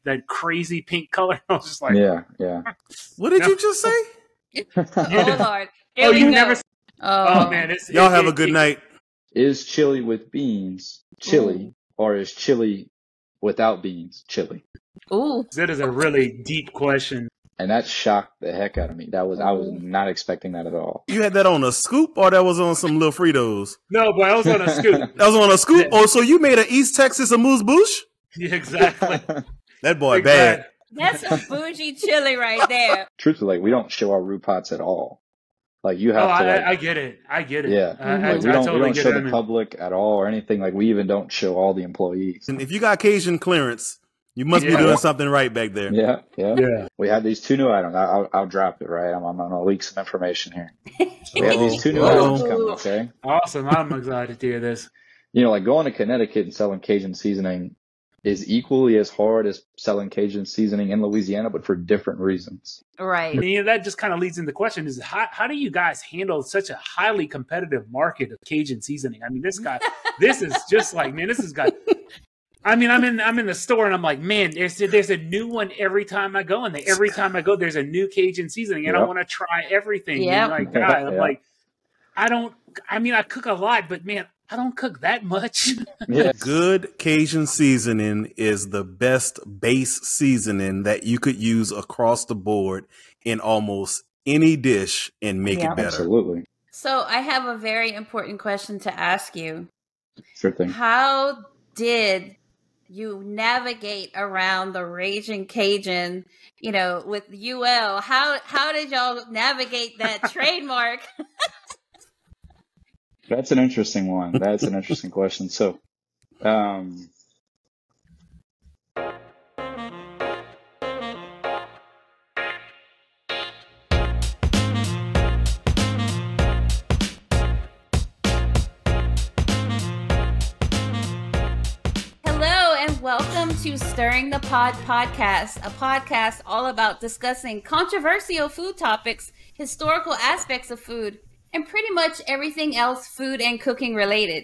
that crazy pink color. I was just like, yeah. What did you just say? Oh Lord. Here oh, we you go. never. Oh, Oh man, Y'all have a good night. Is chili with beans chili, or is chili without beans chili? Ooh. That is a really deep question. And that shocked the heck out of me. I was not expecting that at all. You had that on a scoop, or that was on some little Fritos? No, but I was on a scoop. That was on a scoop? Yeah. Oh, so you made an East Texas amuse-bouche? Yeah, exactly. That boy bad. That's a bougie chili right there. Truthfully, like, we don't show our roux pots at all. Like, you have to, like, I get it. I get it. yeah. I Like, we don't totally show get the it. public at all or anything. Like, we even don't show all the employees. And if you got Cajun clearance, you must be Yeah. doing something right back there. Yeah. We have these 2 new items. I'll drop it, right? I'm going to leak some information here. We have these 2 new items coming, okay? Awesome. I'm excited to hear this. You know, like, going to Connecticut and selling Cajun seasoning is equally as hard as selling Cajun seasoning in Louisiana, but for different reasons. Right. And, you know, that just kind of leads into the question is how do you guys handle such a highly competitive market of Cajun seasoning? I mean, this is just like, man, this has got, I mean, I'm in the store and I'm like, man, there's a new one every time I go in there. Every time I go, there's a new Cajun seasoning and I want to try everything. Yeah. Like, God, I'm like, I cook a lot, but man, I don't cook that much. Yeah. Good Cajun seasoning is the best base seasoning that you could use across the board in almost any dish and make it better. Absolutely. So I have a very important question to ask you. Sure thing. How did you navigate around the Ragin Cajun, you know, with UL? How did y'all navigate that trademark? That's an interesting one. That's an interesting question. So, welcome to Stirring the Pod podcast, a podcast all about discussing controversial food topics, historical aspects of food, and pretty much everything else food and cooking related.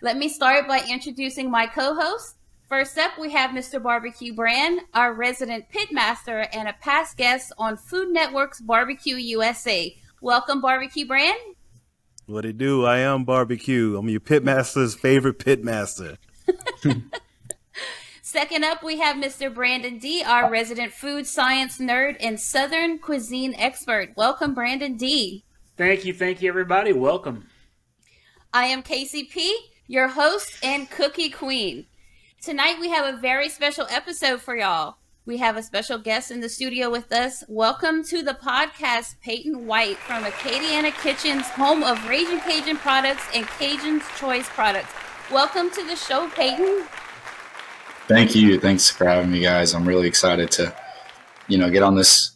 Let me start by introducing my co-host. First up, we have Mr. Barbecue Brand, our resident pitmaster and a past guest on Food Network's Barbecue USA. Welcome, Barbecue Brand. What it do? I am Barbecue. I'm your pitmaster's favorite pitmaster. Second up, we have Mr. Brandon D., our resident food science nerd and Southern cuisine expert. Welcome, Brandon D. Thank you, everybody. Welcome. I am KCP, your host and cookie queen. Tonight we have a very special episode for y'all. We have a special guest in the studio with us. Welcome to the podcast, Peyton White from Acadiana Kitchen's, home of Ragin Cajun products and Cajun's Choice products. Welcome to the show, Peyton. Thank you. Thanks for having me, guys. I'm really excited to, get on this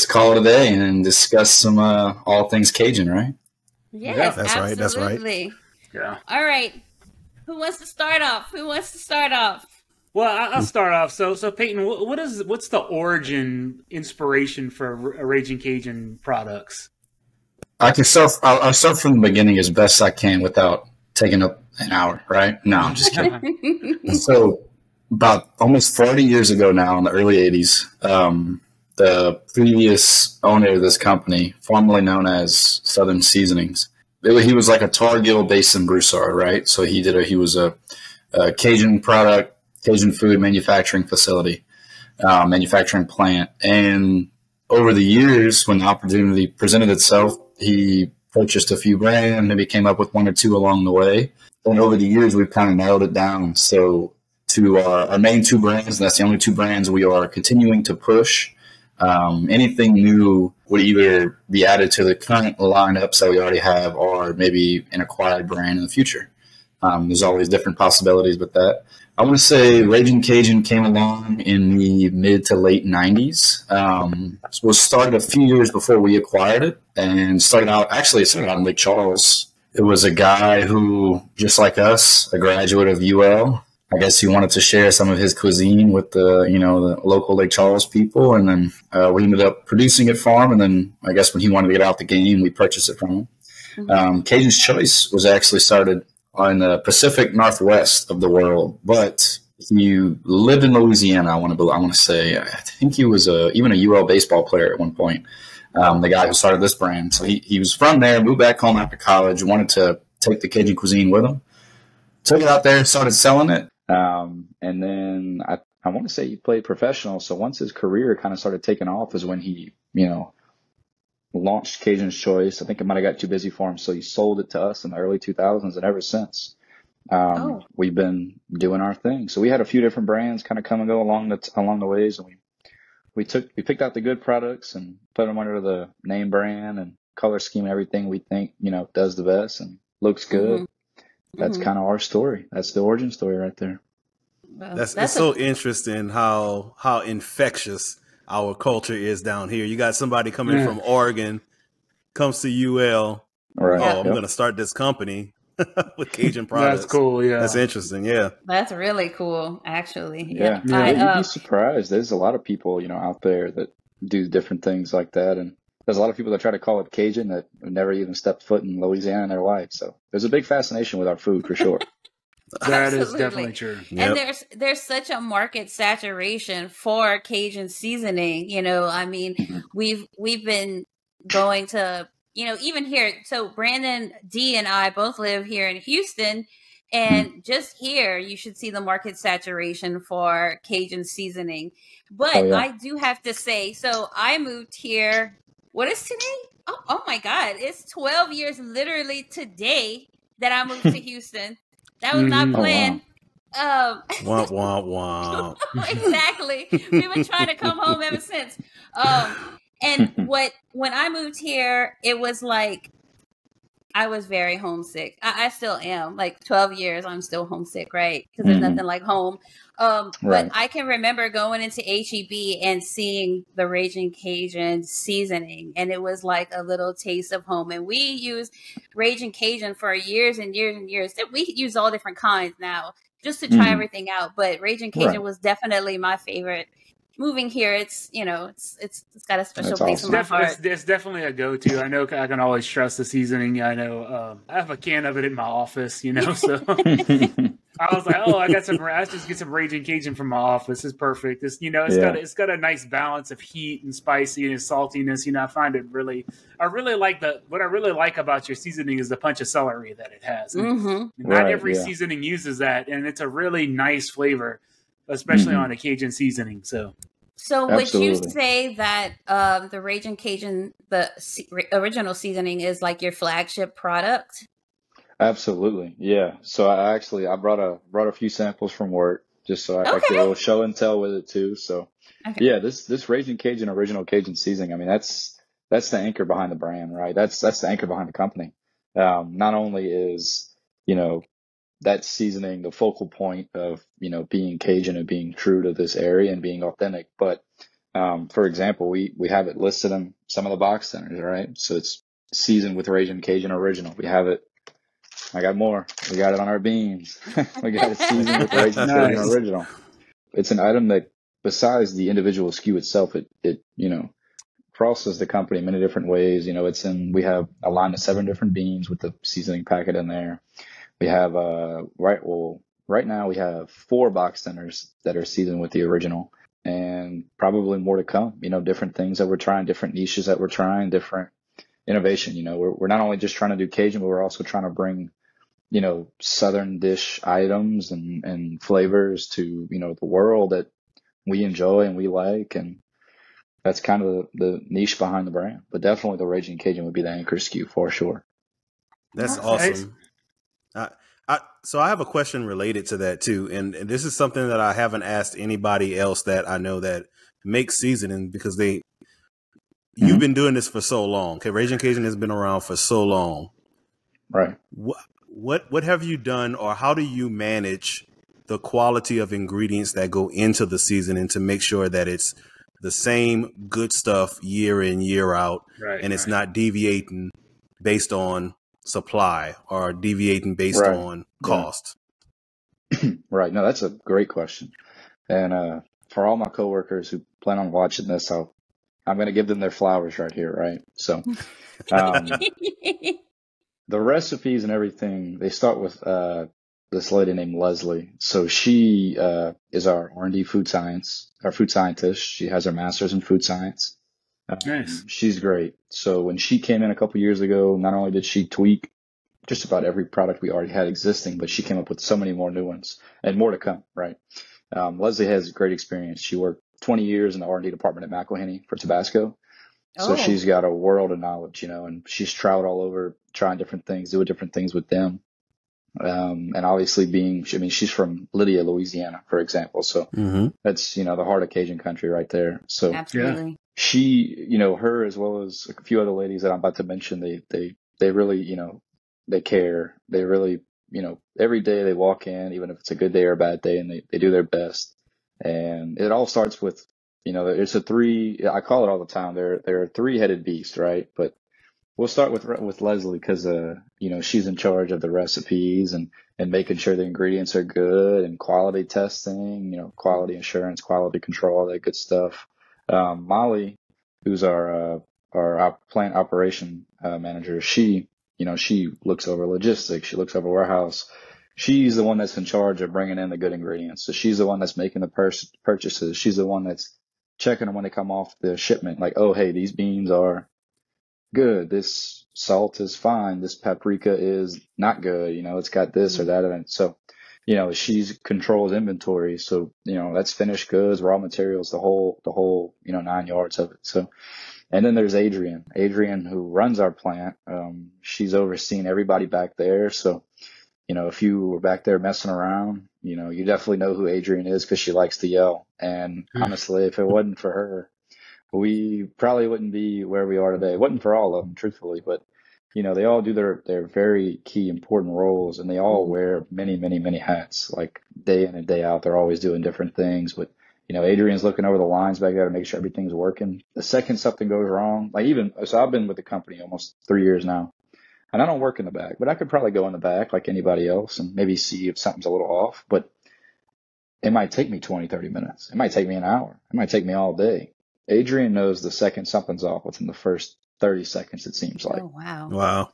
call today and discuss some all things Cajun, right? Yes, that's absolutely. right. That's right. Yeah. All right. Who wants to start off? Well, I'll start off. So Peyton, what's the inspiration for Ragin Cajun products? I'll start from the beginning as best I can without taking up an hour, right? No, I'm just kidding. So about almost 40 years ago now, in the early 80s, the previous owner of this company, formerly known as Southern Seasonings, he was like a Tar-Gil Basin Broussard, right? So he was a Cajun product, Cajun food manufacturing facility, manufacturing plant. And over the years, when the opportunity presented itself, he purchased a few brands, maybe came up with one or two along the way. And over the years, we've kind of narrowed it down. So to our main 2 brands, and that's the only 2 brands we are continuing to push. Anything new would either be added to the current lineups that we already have or maybe an acquired brand in the future. There's always different possibilities with that. I want to say Ragin Cajun came along in the mid to late 90s. It was started a few years before we acquired it and started out in Lake Charles. It was a guy who, just like us, a graduate of UL, I guess he wanted to share some of his cuisine with the local Lake Charles people. And then we ended up producing it for him. And then I guess when he wanted to get out the game, we purchased it from him. Mm-hmm. Cajun's Choice was actually started on the Pacific Northwest of the world, but He lived in Louisiana. I want to say. I think he was even a UL baseball player at one point. The guy who started this brand. So he was from there, moved back home after college, wanted to take the Cajun cuisine with him. Took it out there, started selling it. And then I want to say he played professional. So once his career kind of started taking off is when he, launched Cajun's Choice. I think it might have got too busy for him. So he sold it to us in the early 2000s. And ever since, we've been doing our thing. So we had a few different brands kind of come and go along the ways. And we picked out the good products and put them under the name brand and color scheme, everything we think, does the best and looks good. Mm-hmm. That's kind of our story. That's the origin story right there. Well, it's so interesting how infectious our culture is down here. You got somebody coming from Oregon, comes to UL. Right. Oh, I'm going to start this company with Cajun products. That's cool. Yeah. That's interesting. Yeah. That's really cool, actually. Yeah. You'd be surprised. There's a lot of people, out there that do different things like that. And there's a lot of people that try to call it Cajun that have never even stepped foot in Louisiana in their life. So there's a big fascination with our food for sure. That is definitely true. Yep. And there's such a market saturation for Cajun seasoning. We've been going to, even here. So Brandon D and I both live here in Houston, and just here you should see the market saturation for Cajun seasoning. But I do have to say, so I moved here. What is today? Oh my God. It's 12 years literally today that I moved to Houston. That was not planned. Oh, wow. Wah. Exactly. We've been trying to come home ever since. And when I moved here, it was like I was very homesick. I still am. Like 12 years, I'm still homesick, right? Because there's nothing like home. But I can remember going into HEB and seeing the Ragin Cajun seasoning, and it was like a little taste of home. And we used Ragin Cajun for years and years and years. We use all different kinds now just to try everything out. But Ragin Cajun was definitely my favorite. Moving here, it's got a special place in my heart. It's definitely a go-to. I know I can always trust the seasoning. I know I have a can of it in my office, so I was like, I just get some Ragin Cajun from my office. It's perfect. It's got a nice balance of heat and spicy and saltiness. I find it I really like about your seasoning is the punch of celery that it has. Not every seasoning uses that, and it's a really nice flavor, especially on a Cajun seasoning. So would you say that the Ragin Cajun, the original seasoning, is like your flagship product? Absolutely, yeah. So I brought a few samples from work just so I could do a little show and tell with it too. So this Ragin Cajun original Cajun seasoning, I mean that's the anchor behind the brand, right? That's the anchor behind the company. Not only is that seasoning the focal point of being Cajun and being true to this area and being authentic, but for example, we have it listed in some of the box centers, right? So it's seasoned with Ragin Cajun original. We have it. I got more. We got it on our beans. We got it seasoned with Ragin Cajun original. It's an item that, besides the individual SKU itself, it crosses the company in many different ways. We have a line of 7 different beans with the seasoning packet in there. We have right now we have 4 box centers that are seasoned with the original, and probably more to come. Different things that we're trying, different niches that we're trying, different innovation. We're not only just trying to do Cajun, but we're also trying to bring Southern dish items and flavors to the world that we enjoy and we like, and that's kind of the niche behind the brand. But definitely the Ragin Cajun would be the anchor SKU for sure. That's awesome. So I have a question related to that too, and this is something that I haven't asked anybody else that I know that makes seasoning, because you've been doing this for so long. Okay, Ragin Cajun has been around for so long, right? What have you done, or how do you manage the quality of ingredients that go into the seasoning to make sure that it's the same good stuff year in, year out, and it's not deviating based on supply or deviating based on cost? Right. No, that's a great question. And for all my coworkers who plan on watching this, I'm going to give them their flowers right here, right? So the recipes and everything, they start with this lady named Leslie. So she is our R&D food scientist. She has her master's in food science. Nice. She's great. So when she came in a couple years ago, not only did she tweak just about every product we already had existing, but she came up with so many more new ones and more to come, right? Leslie has great experience. She worked 20 years in the R&D department at McElhenney for Tabasco. So she's got a world of knowledge, you know, and she's traveled all over trying different things, doing different things with them. And obviously she's from Lydia, Louisiana, for example. So that's, you know, the heart of Cajun country right there. So absolutely. She, you know, her as well as a few other ladies that I'm about to mention, they really, you know, they care. They really, you know, every day they walk in, even if it's a good day or a bad day, and they do their best. And it all starts with, you know, it's I call it all the time. They're a three-headed beast, right? But we'll start with Leslie because, you know, she's in charge of the recipes and making sure the ingredients are good and quality testing, you know, quality assurance, quality control, all that good stuff. Molly, who's our plant operation manager, she looks over logistics. She looks over warehouse. She's the one that's in charge of bringing in the good ingredients. So she's the one that's making the purchases. She's the one that's checking them when they come off the shipment. Like, oh, hey, these beans are good. This salt is fine. This paprika is not good. You know, it's got this or that. And so, you know, she controls inventory. So, you know, that's finished goods, raw materials, the whole, you know, 9 yards of it. So, and then there's Adrian, who runs our plant. She's overseeing everybody back there. So, you know, if you were back there messing around, you know, you definitely know who Adrian is because she likes to yell. And honestly, if it wasn't for her, we probably wouldn't be where we are today. It wasn't for all of them, truthfully, but, you know, they all do their very key important roles, and they all wear many, many, many hats, like day in and day out. They're always doing different things. But, you know, Adrian's looking over the lines back there to make sure everything's working. The second something goes wrong, so I've been with the company almost 3 years now. And I don't work in the back, but I could probably go in the back like anybody else and maybe see if something's a little off. But it might take me 20, 30 minutes. It might take me an hour. It might take me all day. Adrian knows the second something's off within the first 30 seconds, it seems like. Oh, wow. Wow.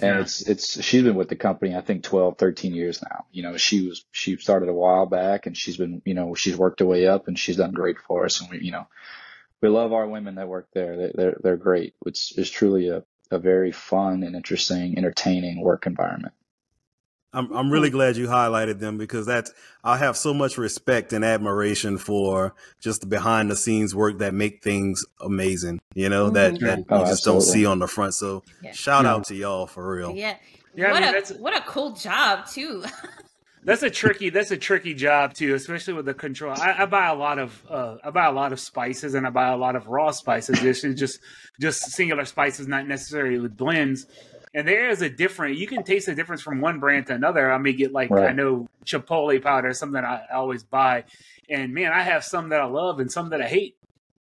And she's been with the company, I think 12, 13 years now. You know, she started a while back, and she's been, you know, she's worked her way up, and she's done great for us. And we love our women that work there. They're great. It's truly a very fun and interesting, entertaining work environment. I'm really glad you highlighted them, because I have so much respect and admiration for just the behind the scenes work that make things amazing, you know, that you just absolutely don't see on the front. So shout out to y'all for real. Yeah. What a cool job too. That's a tricky job too, especially with the control. I buy a lot of spices, and I buy a lot of raw spices. This is just singular spices, not necessarily blends. And there is you can taste the difference from one brand to another. I may get I know chipotle powder, something I always buy. And man, I have some that I love and some that I hate.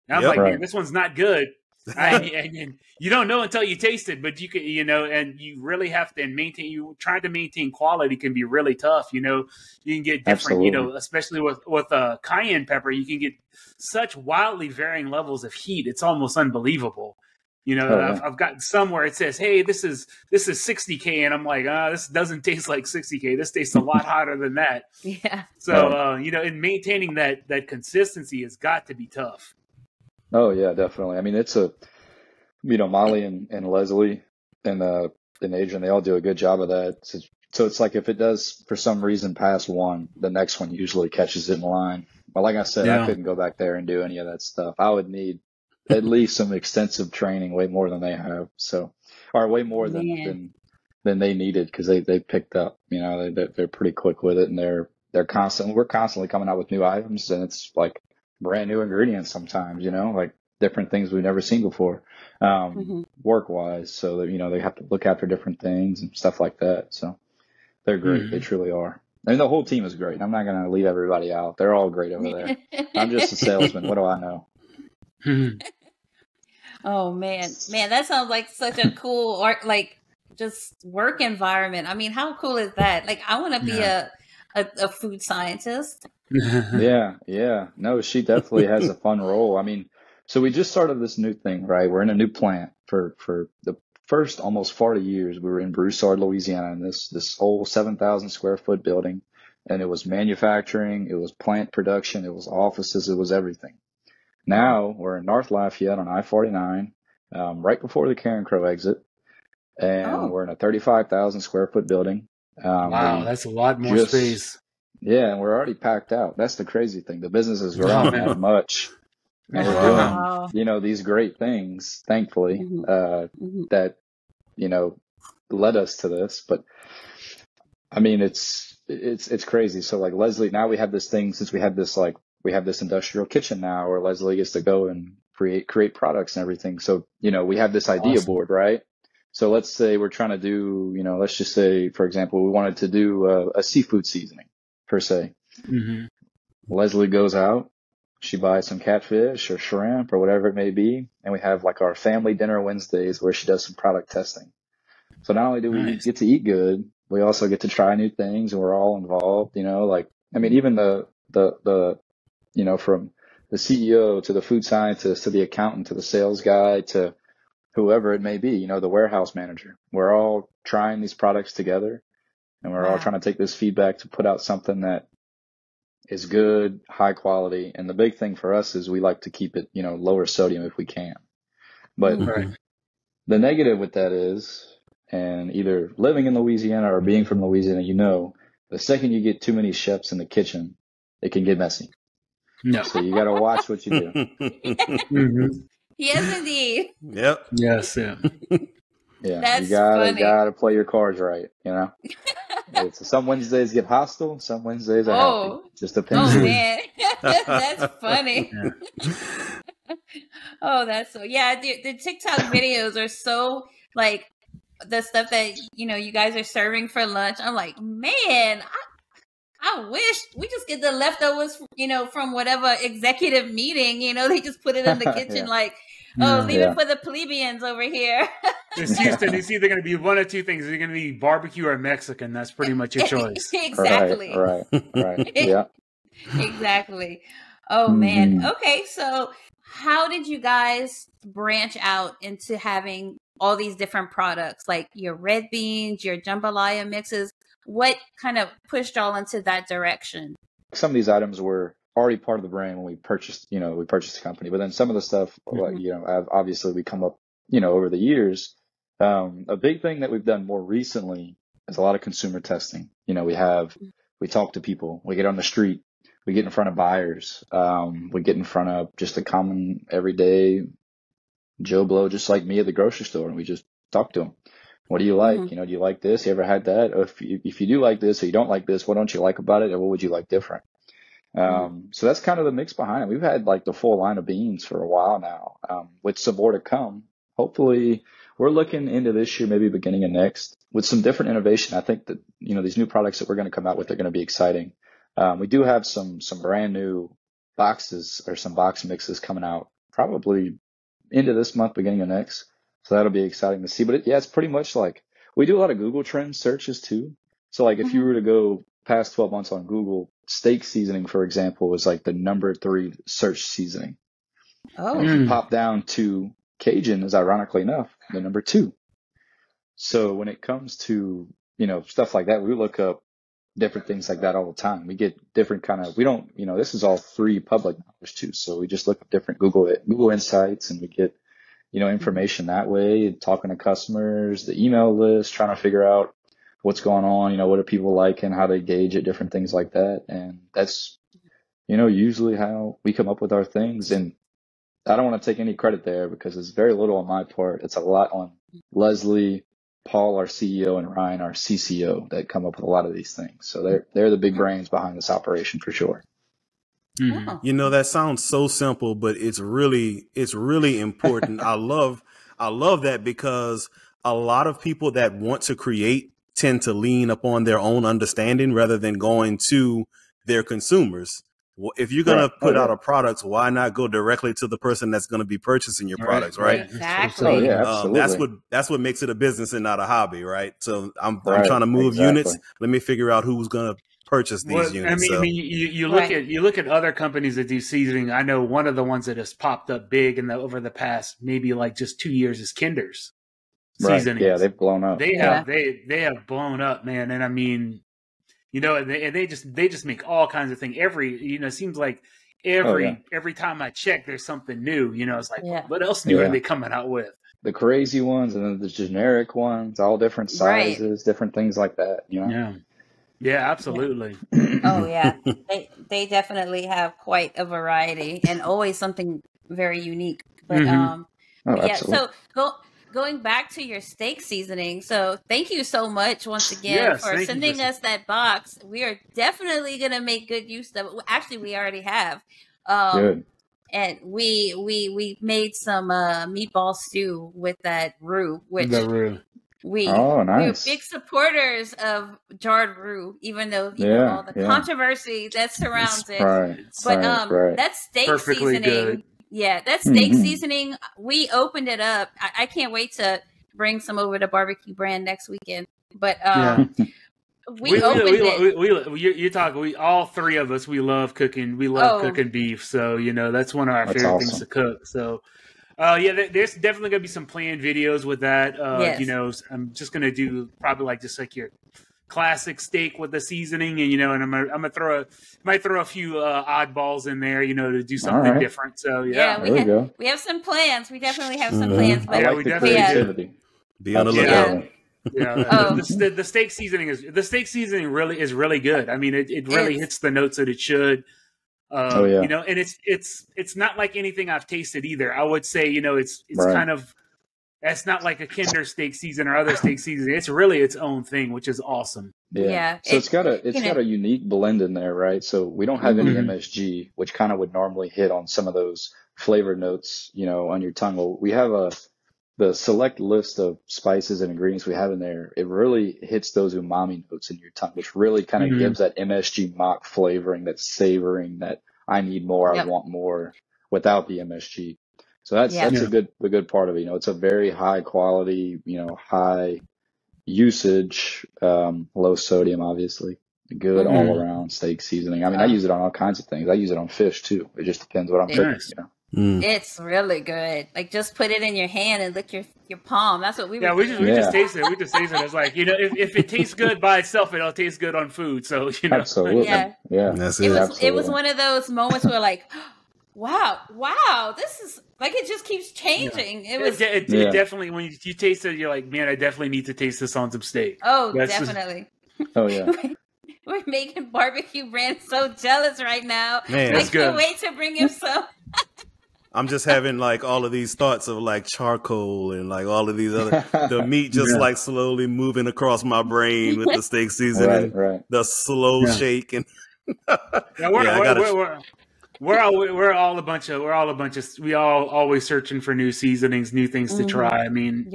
And I'm man, this one's not good. And you don't know until you taste it, but you can, you know, and you really have to trying to maintain quality can be really tough. You know, you can get different, you know, especially with cayenne pepper, you can get such wildly varying levels of heat. It's almost unbelievable. You know, I've gotten some where it says, hey, this is 60K. And I'm like, this doesn't taste like 60K. This tastes a lot hotter than that. Yeah. So, you know, and maintaining that consistency has got to be tough. Oh yeah, definitely. I mean, it's Molly and Leslie and Adrian, they all do a good job of that. So it's like if it does for some reason pass one, the next one usually catches it in line. But like I said, I couldn't go back there and do any of that stuff. I would need at least some extensive training, way more than they have. Or way more than they needed, because they picked up. You know, they're pretty quick with it, and we're constantly coming out with new items, and it's like brand new ingredients sometimes. You know, like different things we've never seen before, work wise. So that, you know, they have to look after different things and stuff like that. So they're great. They truly are. I mean, the whole team is great. I'm not going to leave everybody out. They're all great over there. I'm just a salesman. What do I know? Oh man, that sounds like such a cool just work environment. I mean, how cool is that? Like, I want to be a food scientist. Yeah. No, she definitely has a fun role. I mean, so we just started this new thing, right? We're in a new plant for the first almost 40 years, we were in Broussard, Louisiana, in this whole 7,000 square foot building. And it was manufacturing, it was plant production, it was offices, it was everything. Now we're in North Lafayette on I-49, right before the Karen Crow exit. And we're in a 35,000 square foot building. Wow, that's a lot more space. Yeah, and we're already packed out. That's the crazy thing. The business has grown that much. And we're doing, you know, these great things, thankfully, that, you know, led us to this. But I mean, it's crazy. So like Leslie, now we have this thing, since we have this industrial kitchen now where Leslie gets to go and create products and everything. So, you know, we have this idea board, right? So let's say we're trying to do, you know, let's just say, for example, we wanted to do a seafood seasoning per se. Leslie goes out, she buys some catfish or shrimp or whatever it may be. And we have like our family dinner Wednesdays where she does some product testing. So not only do we get to eat good, we also get to try new things, and we're all involved, you know, like, I mean, even the, you know, from the CEO to the food scientist to the accountant to the sales guy to whoever it may be, you know, the warehouse manager, we're all trying these products together, and we're all trying to take this feedback to put out something that is good, high quality. And the big thing for us is we like to keep it, you know, lower sodium if we can. But the negative with that is, and either living in Louisiana or being from Louisiana, you know, the second you get too many chefs in the kitchen, it can get messy. So you got to watch what you do. Yes, indeed. Yep. Yes. Yeah. Yeah. That's you gotta play your cards right. You know, some Wednesdays get hostile. Some Wednesdays are happy. Just depends. Oh man, that's funny. Oh, that's so. Yeah, the TikTok videos are so like the stuff that, you know, you guys are serving for lunch. I'm like, man, I wish we just get the leftovers, you know, from whatever executive meeting, you know, they just put it in the kitchen like, leave it for the plebeians over here. It's Houston. It's either going to be one or two things. It's going to be barbecue or Mexican. That's pretty much your choice. Exactly. Right. Yeah. Exactly. Oh, man. Okay. So how did you guys branch out into having all these different products, like your red beans, your jambalaya mixes? What kind of pushed y'all into that direction? Some of these items were already part of the brand when we purchased the company. But then some of the stuff, like, you know, obviously we come up, you know, over the years. A big thing that we've done more recently is a lot of consumer testing. You know, we talk to people, we get on the street, we get in front of buyers, we get in front of just a common everyday Joe Blow, just like me at the grocery store, and we just talk to them. What do you like? You know, do you like this? You ever had that? Or if you do like this or you don't like this, what don't you like about it? Or what would you like different? So that's kind of the mix behind it. We've had like the full line of beans for a while now, with some more to come. Hopefully we're looking into this year, maybe beginning of next, with some different innovation. I think that, you know, these new products that we're going to come out with are going to be exciting. We do have some brand new boxes or some box mixes coming out probably into this month, beginning of next. So that'll be exciting to see. But it's pretty much like we do a lot of Google Trends searches too. So like if you were to go past 12 months on Google, steak seasoning, for example, was like the number 3 search seasoning. And if you pop down to Cajun, is ironically enough the number 2. So when it comes to, you know, stuff like that, we look up different things like that all the time. We get different we don't, you know, this is all free public knowledge too. So we just look up different Google Insights, and we get, you know, information that way, talking to customers, the email list, trying to figure out what's going on, you know, what are people liking, how they gauge it, different things like that. And that's, you know, usually how we come up with our things. And I don't want to take any credit there because it's very little on my part. It's a lot on Leslie, Paul, our CEO, and Ryan, our CCO, that come up with a lot of these things. So they're the big brains behind this operation for sure. You know, that sounds so simple, but it's really important. I love that, because a lot of people that want to create tend to lean upon their own understanding rather than going to their consumers. Well, if you're going to put out a product, why not go directly to the person that's going to be purchasing your products, right? Exactly. That's what makes it a business and not a hobby, right? So I'm trying to move units. Let me figure out who's going to purchase these units. I mean, you look at other companies that do seasoning. I know one of the ones that has popped up big over the past maybe like just 2 years is Kinder's. seasonings. Yeah, they've blown up. They have blown up, man. And I mean, they just make all kinds of things. It seems like every time I check, there's something new. It's like, what else new are they coming out with? The crazy ones, and then the generic ones, all different sizes, different things like that. Yeah, absolutely. Oh yeah, they definitely have quite a variety and always something very unique. But so going back to your steak seasoning. So thank you so much once again for sending us that box. We are definitely gonna make good use of it. Actually, we already have. Good. And we made some meatball stew with that roux, which we we're big supporters of jarred roux, even though all the controversy that surrounds it. But that steak perfectly seasoning, good. That steak seasoning, we opened it up. I can't wait to bring some over to Barbecue Brand next weekend. But we all three of us, we love cooking. We love cooking beef. So, that's one of our favorite things to cook. So, there's definitely going to be some planned videos with that. I'm just going to do probably just like your classic steak with the seasoning and, and I'm going to might throw a few oddballs in there, to do something different. So, we have some plans. We definitely have some plans. But we definitely be on the lookout. The steak seasoning is really good. I mean, it really hits the notes that it should. And it's not like anything I've tasted either. I would say, it's kind of, it's not like a Kinder steak season or other steak seasoning. It's really its own thing, which is awesome. Yeah. So it's got a unique blend in there, right? So we don't have any MSG, which kind of would normally hit on some of those flavor notes, on your tongue. Well, we have the select list of spices and ingredients we have in there. It really hits those umami notes in your tongue, which really kind of gives that MSG mock flavoring, that savoring, that I need more, I want more without the MSG. So that's the good part of it. It's a very high quality, high usage, low sodium, obviously. Good all around steak seasoning. I mean, I use it on all kinds of things. I use it on fish too. It just depends what I'm cooking, It's really good. Like, just put it in your hand and lick your palm. That's what we would do. We just taste it. We just taste it. It's like, if it tastes good by itself, it'll taste good on food. So, Absolutely. Yeah. That's it. It was one of those moments where like, wow, this is like, it just keeps changing. It definitely, when you taste it, you're like, man, I definitely need to taste this on some steak. Oh, definitely. Oh, yeah. We're making Barbecue Brand so jealous right now. Man, I can't wait to bring him some. I'm just having like all of these thoughts of like charcoal and like all of these other, the meat just like slowly moving across my brain with the steak seasoning, the slow shake. And we're all a bunch of, we all always searching for new seasonings, new things to try. I mean,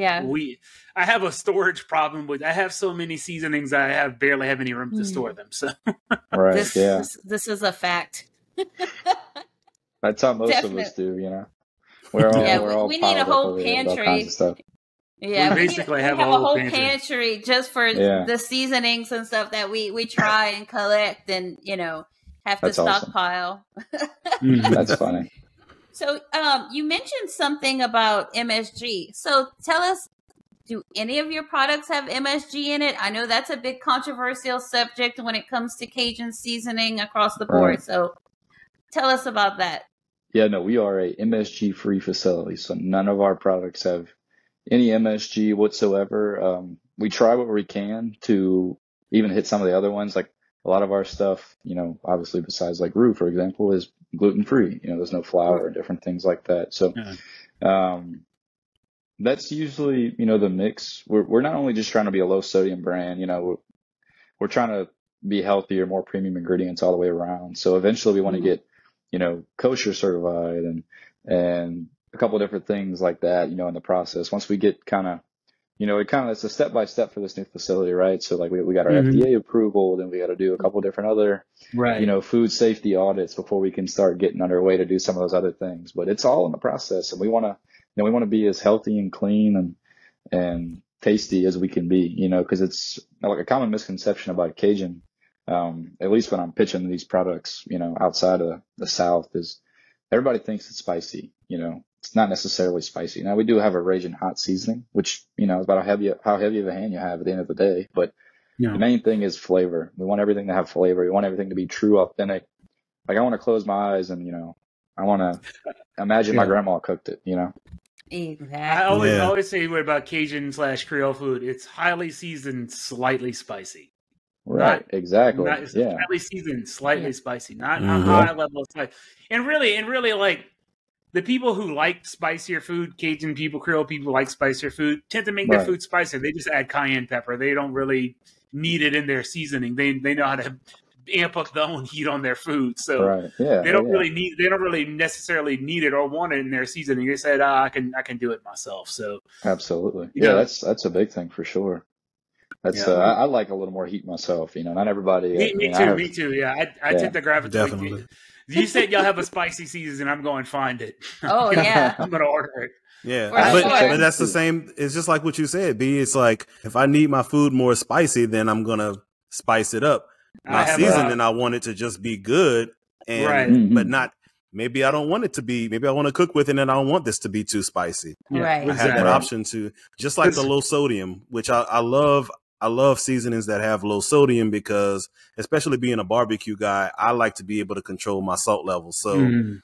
I have a storage problem I have so many seasonings I barely have any room to store them. So this is a fact. That's how most of us do, We're all we need a whole pantry. Yeah, we basically have a whole pantry just for the seasonings and stuff that we try and collect and have to stockpile. Awesome. That's funny. So you mentioned something about MSG. So tell us, do any of your products have MSG in it? I know that's a big controversial subject when it comes to Cajun seasoning across the board. So tell us about that. Yeah, no, we are a MSG-free facility, so none of our products have any MSG whatsoever. We try what we can to even hit some of the other ones. Like a lot of our stuff, obviously besides like roux, for example, is gluten-free. There's no flour or different things like that. So that's usually, the mix. We're not only just trying to be a low-sodium brand, we're trying to be healthier, more premium ingredients all the way around. So eventually we want to get kosher certified and a couple of different things like that, in the process. Once we get it's a step by step for this new facility, right? So like we got our FDA approval, then we got to do a couple of different other, food safety audits before we can start getting underway to do some of those other things. But it's all in the process, and we want to be as healthy and clean and tasty as we can be, because it's like a common misconception about Cajun. At least when I'm pitching these products, outside of the South, is everybody thinks it's spicy, it's not necessarily spicy. Now we do have a Ragin hot seasoning, which, is about how heavy of a hand you have at the end of the day. But the main thing is flavor. We want everything to have flavor. We want everything to be true, authentic. Like I want to close my eyes and, I want to imagine my grandma cooked it, Exactly. I always say what about Cajun/Creole food? It's highly seasoned, slightly spicy. Right, exactly. It's highly seasoned, slightly spicy, not a high level of spice. And really, like the people who like spicier food, Cajun people, Creole people like spicier food, tend to make their food spicier. They just add cayenne pepper. They don't really need it in their seasoning. They know how to amp up their own heat on their food. So they don't really necessarily need it or want it in their seasoning. They said, I can do it myself. So absolutely. That's a big thing for sure. That's I like a little more heat myself, Not everybody. Me too. Yeah. I tend to gravitate. Definitely. You said y'all have a spicy season, I'm going to find it. Oh yeah. I'm going to order it. Yeah, but that's the same. It's just like what you said, B. It's like if I need my food more spicy, then I'm gonna spice it up. My seasoning, I want it to just be good, and but not. Maybe I don't want it to be. Maybe I want to cook with it, and I don't want this to be too spicy. Right. I have that option to, just like the low sodium, which I love. I love seasonings that have low sodium because, especially being a barbecue guy, I like to be able to control my salt levels. So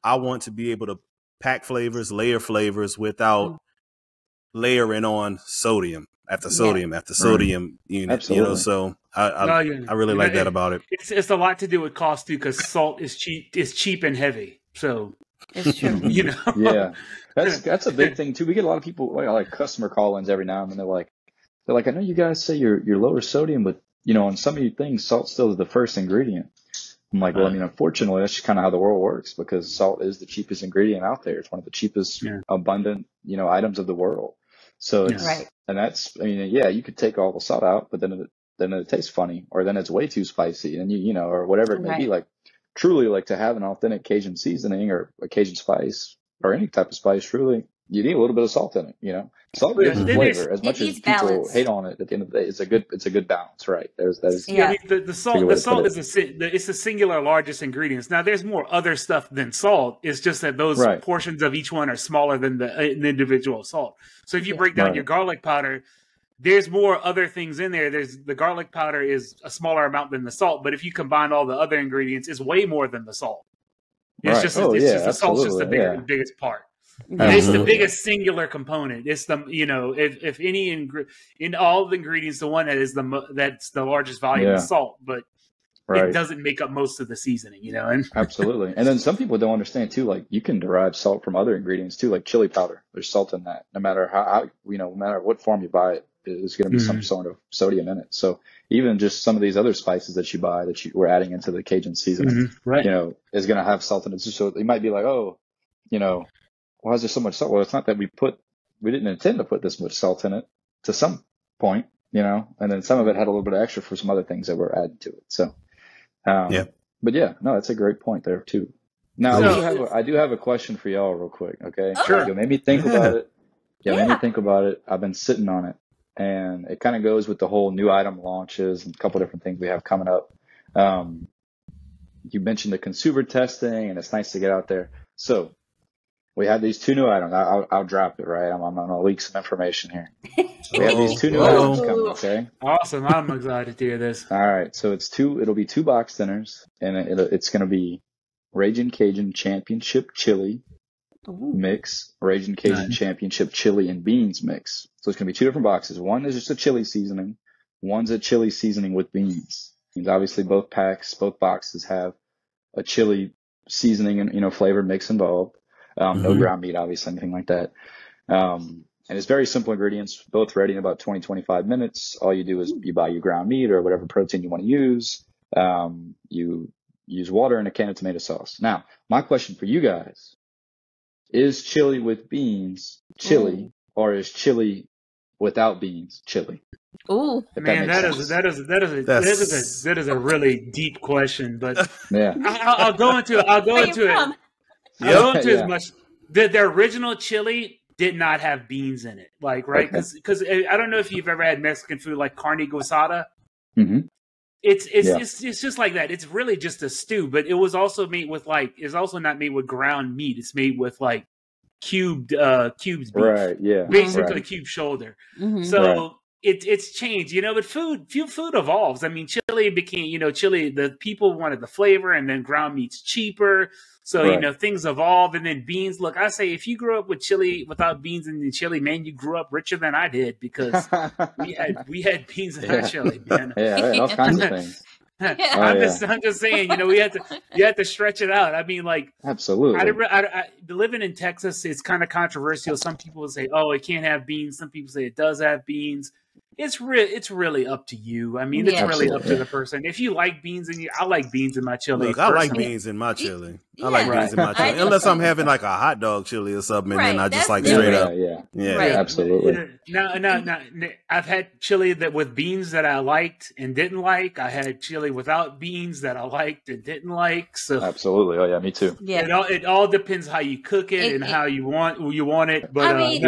I want to be able to pack flavors, layer flavors without layering on sodium after sodium after sodium unit. Absolutely. So I really like that about it. It's a lot to do with cost too, because salt is cheap and heavy. So it's true. Yeah, that's a big thing too. We get a lot of people like customer call-ins every now and then. They're like, I know you guys say you're lower sodium, but on some of your things, salt still is the first ingredient. I'm like, well, unfortunately, that's just kind of how the world works because salt is the cheapest ingredient out there. It's one of the cheapest, abundant, items of the world. So it's, and that's, you could take all the salt out, but then it tastes funny, or then it's way too spicy, and or whatever it may be. Like, truly, like to have an authentic Cajun seasoning or a Cajun spice or any type of spice, truly, you need a little bit of salt in it. Salt gives it flavor. As much as people hate on it, at the end of the day, it's a good balance, right? The salt is it's the singular largest ingredients. Now, there's more other stuff than salt. It's just that those portions of each one are smaller than the individual salt. So if you break down your garlic powder, there's more other things in there. The garlic powder is a smaller amount than the salt, but if you combine all the other ingredients, it's way more than the salt. It's just the salt's just the biggest part. It's the biggest singular component. It's the if any in all the ingredients, the one that is that's the largest volume is salt, but it doesn't make up most of the seasoning. And absolutely. And then some people don't understand too. Like you can derive salt from other ingredients too, like chili powder. There's salt in that. No matter how no matter what form you buy it, there's going to be some sort of sodium in it. So even just some of these other spices that you buy that we're adding into the Cajun seasoning, is going to have salt in it. So you might be like, why is there so much salt? Well, it's not that we didn't intend to put this much salt in it to some point, and then some of it had a little bit of extra for some other things that were added to it. So, but that's a great point there too. Now I do have a question for y'all real quick. Okay. Sure. You made me think about it. Made me think about it. I've been sitting on it, and it kind of goes with the whole new item launches and a couple different things we have coming up. You mentioned the consumer testing, and it's nice to get out there. So, we have these two new items. I'll drop it, right? I'm going to leak some information here. We have these two new items coming, okay? Awesome. I'm excited to hear this. All right. So it'll be 2 box dinners, and it's going to be Ragin Cajun Championship Chili mix, Ragin Cajun Championship Chili and Beans mix. So it's going to be 2 different boxes. One is just a chili seasoning. One's a chili seasoning with beans. And obviously both boxes have a chili seasoning and, flavor mix involved. No ground meat, obviously, anything like that. And it's very simple ingredients, both ready in about 20-25 minutes. All you do is you buy your ground meat or whatever protein you want to use. You use water and a can of tomato sauce. Now, my question for you guys, is chili with beans chili, or is chili without beans chili? Ooh, man, that is a really deep question, but I'll go into it. As much. The original chili did not have beans in it, because I don't know if you've ever had Mexican food like carne guisada. It's just like that. It's really just a stew, but it was also made with it's also not made with ground meat. It's made with cubed beef, Right. Yeah. basically Right. cube shoulder. Mhm. So Right. it's changed, but food evolves. I mean, chili became, chili, the people wanted the flavor, and then ground meat's cheaper. So, Right. Things evolve, and then beans. Look, I say, if you grew up with chili without beans in the chili, man, you grew up richer than I did, because we had beans in our chili, man. Yeah, all kinds of things. I'm just saying, you had to stretch it out. I mean, like, Absolutely. living in Texas, it's kind of controversial. Some people say, "Oh, it can't have beans." Some people say it does have beans. It's really up to you. I mean, it's really up to the person. If you like beans I like beans in my chili. Look, I like beans in my chili. I like beans in my I chili. Unless I'm having like a hot dog chili or something, and then I just like different. straight up. Yeah. Right. Absolutely. Now, I've had chili with beans that I liked and didn't like. I had chili without beans that I liked and didn't like. So Absolutely. Oh yeah, me too. Yeah. it all depends how you cook it and how you want it. But I mean,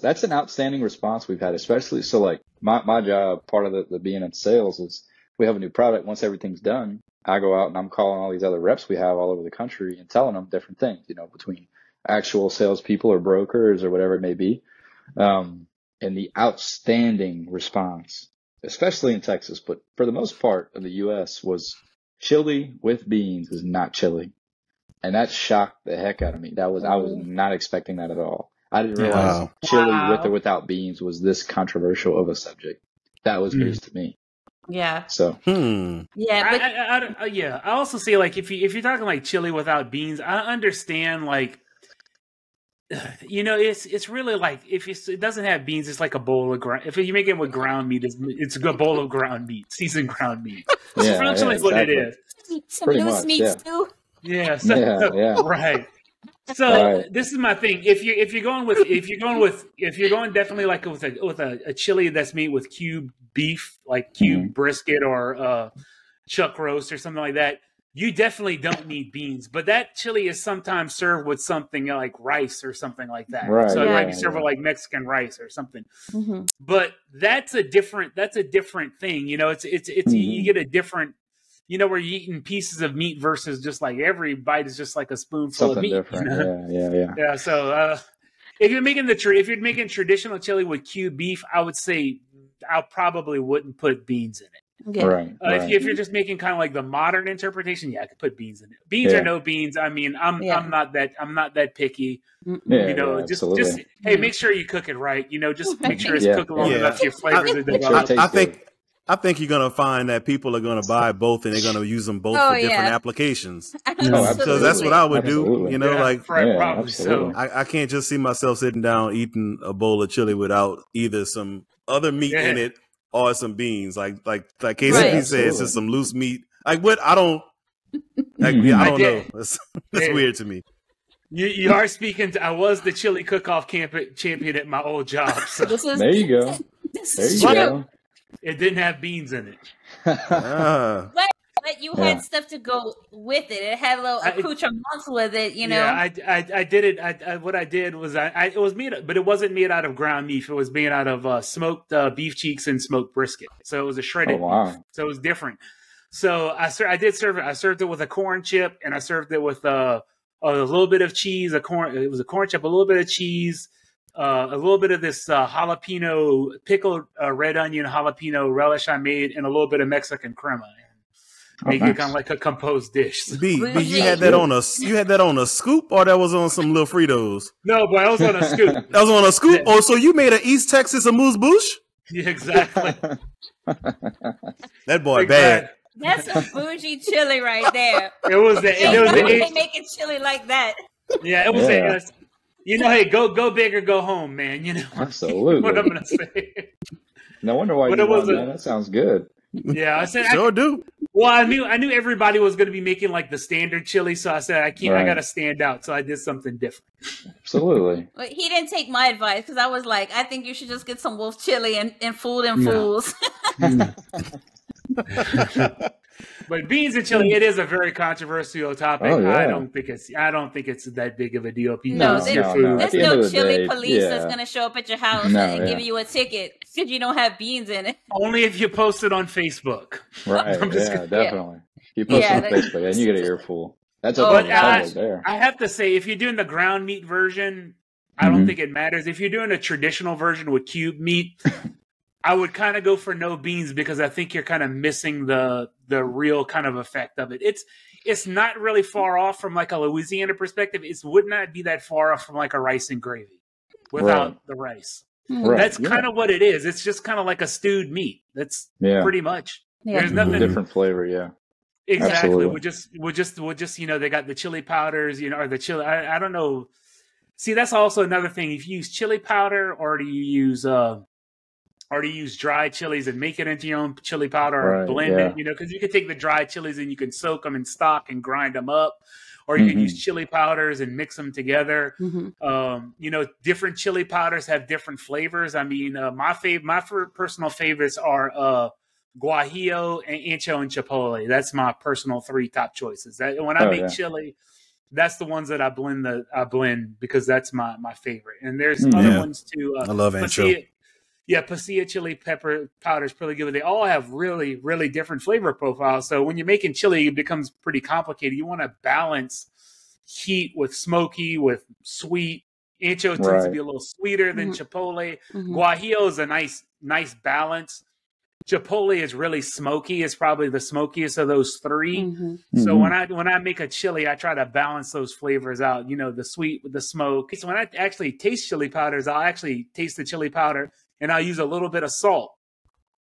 That's an outstanding response we've had, especially so like my job, part of the being in sales is we have a new product. Once everything's done, I go out and I'm calling all these other reps we have all over the country and telling them different things, between actual salespeople or brokers or whatever it may be. And the outstanding response, especially in Texas, but for the most part of the U.S., was chili with beans is not chili. And that shocked the heck out of me. I was not expecting that at all. I didn't realize chili with or without beans was this controversial of a subject. That was news to me. Yeah. So. Yeah. But I also see, like, if you're talking like chili without beans, I understand, like, it's really like if it doesn't have beans, it's like a bowl of ground. If you make it with ground meat, it's a bowl of ground meat, seasoned ground meat. That's essentially what it is. some loose meat stew. Yeah. So, right. So this is my thing. If you're going definitely like with a chili that's made with cube beef, like cube brisket or chuck roast or something like that, you definitely don't need beans. But that chili is sometimes served with something like rice or something like that. Right, so it might be served with like Mexican rice or something. Mm-hmm. But that's a different thing. It's you get a different. Where you're eating pieces of meat versus just like every bite is just like a spoonful of meat. Different. Yeah. So if you're making traditional chili with cube beef, I would say I probably wouldn't put beans in it. Okay. Right. If you're just making kind of like the modern interpretation, I could put beans in it. Beans or no beans. I mean, I'm not that picky. Just hey, make sure you cook it right. Just make sure it's cooked long enough for your flavors to develop. I think you're going to find that people are going to buy both and they're going to use them both for different applications. So that's what I would do. Probably so. I can't just see myself sitting down eating a bowl of chili without either some other meat in it or some beans. Like KCP said, it's just some loose meat. Like what? I don't know. That's weird to me. You are speaking to, I was the chili cook-off champion at my old job. So. There you go. There you go. It didn't have beans in it. But you had stuff to go with it. It had a little accoutrements with it, Yeah, I did it. What I did was it was made, but it wasn't made out of ground beef. It was made out of smoked beef cheeks and smoked brisket. So it was a shredded beef. So it was different. So I did serve it. I served it with a corn chip, and I served it with a little bit of cheese. It was a corn chip, a little bit of cheese. A little bit of this jalapeno pickled red onion jalapeno relish I made, and a little bit of Mexican crema. Make it kind of like a composed dish. B, you had that on a scoop, or that was on some little Fritos? No, but I was on a scoop. That was on a scoop. Oh, so you made an East Texas amuse-bouche? Yeah, exactly. That boy bad. That's a bougie chili right there. It was they making chili like that. Yeah, it was. Hey, go big or go home, man. Absolutely. What I'm gonna say. No wonder why you won, man. That sounds good. Yeah, I said sure do. Well, I knew everybody was going to be making like the standard chili, so I said I got to stand out, so I did something different. Absolutely. But he didn't take my advice because I was like, I think you should just get some wolf chili and fool them fools. But beans and chili, it is a very controversial topic. Oh, yeah. I don't think it's that big of a deal. There's no chili police that's going going to show up at your house and give you a ticket because you don't have beans in it. Only if you post it on Facebook. Right. Definitely. You post it on Facebook and you get an earful. That's a public there. I have to say, if you're doing the ground meat version, I don't think it matters. If you're doing a traditional version with cube meat, I would kind of go for no beans because I think you're kind of missing the real kind of effect of it. It's not really far off from like a Louisiana perspective. It would not be that far off from like a rice and gravy without the rice. Right. That's kind of what it is. It's just kind of like a stewed meat. That's pretty much. Yeah. There's nothing different flavor. Yeah. Exactly. Absolutely. We'll just they got the chili powders, or the chili. I don't know. See, that's also another thing. If you use chili powder, or do you use dry chilies and make it into your own chili powder, or blend it? Because you can take the dry chilies and you can soak them in stock and grind them up, or you can use chili powders and mix them together. Different chili powders have different flavors. I mean, my personal favorites are guajillo and ancho and chipotle. That's my personal 3 top choices. When I make chili, that's the ones that I blend because that's my favorite. And there's other ones too. I love ancho. Pasilla chili pepper powder is pretty good. They all have really, really different flavor profiles. So when you're making chili, it becomes pretty complicated. You want to balance heat with smoky, with sweet. Ancho tends to be a little sweeter than chipotle. Guajillo is a nice balance. Chipotle is really smoky. It's probably the smokiest of those 3. So when I make a chili, I try to balance those flavors out. The sweet with the smoke. So when I actually taste chili powders, I'll actually taste the chili powder and I'll use a little bit of salt.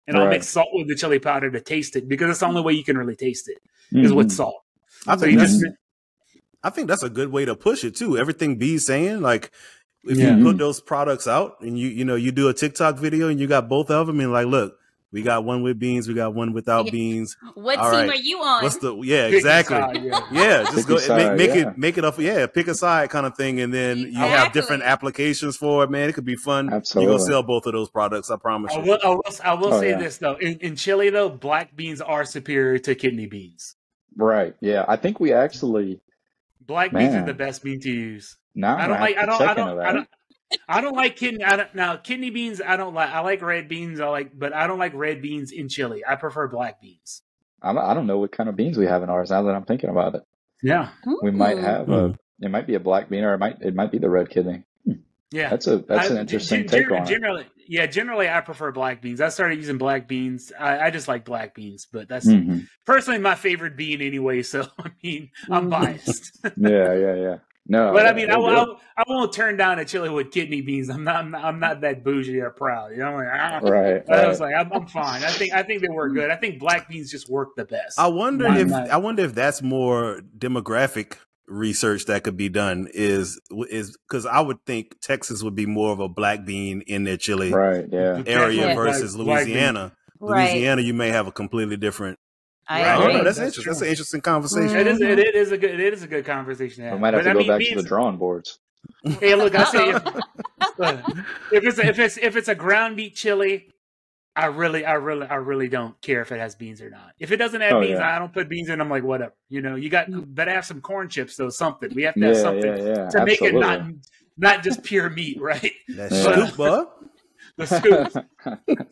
And I'll mix salt with the chili powder to taste it because it's the only way you can really taste it is with salt. I think that's a good way to push it too. Everything B's saying, like if you put those products out and you do a TikTok video and you got both of them and like, look, we got one with beans. We got one without beans. What team are you on? Exactly. Just go side, make it up. Yeah, pick a side kind of thing, and then you have different applications for it. Man, it could be fun. Absolutely. You're gonna sell both of those products. I promise you. I will say this though: in Chile, though, black beans are superior to kidney beans. Right. Yeah, I think we actually black beans are the best bean to use. No, I don't like kidney. Kidney beans. I don't like. I like red beans. But I don't like red beans in chili. I prefer black beans. I don't know what kind of beans we have in ours now that I'm thinking about it. Yeah, we might have it might be a black bean or it might be the red kidney. Yeah, that's an interesting take on it. Generally, I prefer black beans. I started using black beans. I just like black beans, but that's personally my favorite bean anyway. So I mean, I'm biased. Yeah. No, but I mean, I won't turn down a chili with kidney beans. I'm not that bougie or proud. Right. I was like, I'm fine. I think they work good. I think black beans just work the best. I wonder if that's more demographic research that could be done. Is because I would think Texas would be more of a black bean in their chili area versus Louisiana. Louisiana, you may have a completely different. I agree. No, that's interesting. That's an interesting conversation. It is a good conversation to have. We might have to go back to the drawing boards. Hey, look, I say if it's a ground meat chili, I really don't care if it has beans or not. If it doesn't have beans, I don't put beans in. I'm like, whatever. You better have some corn chips though. Something we have to have something to make it not just pure meat, right? That's scoop, the scoop.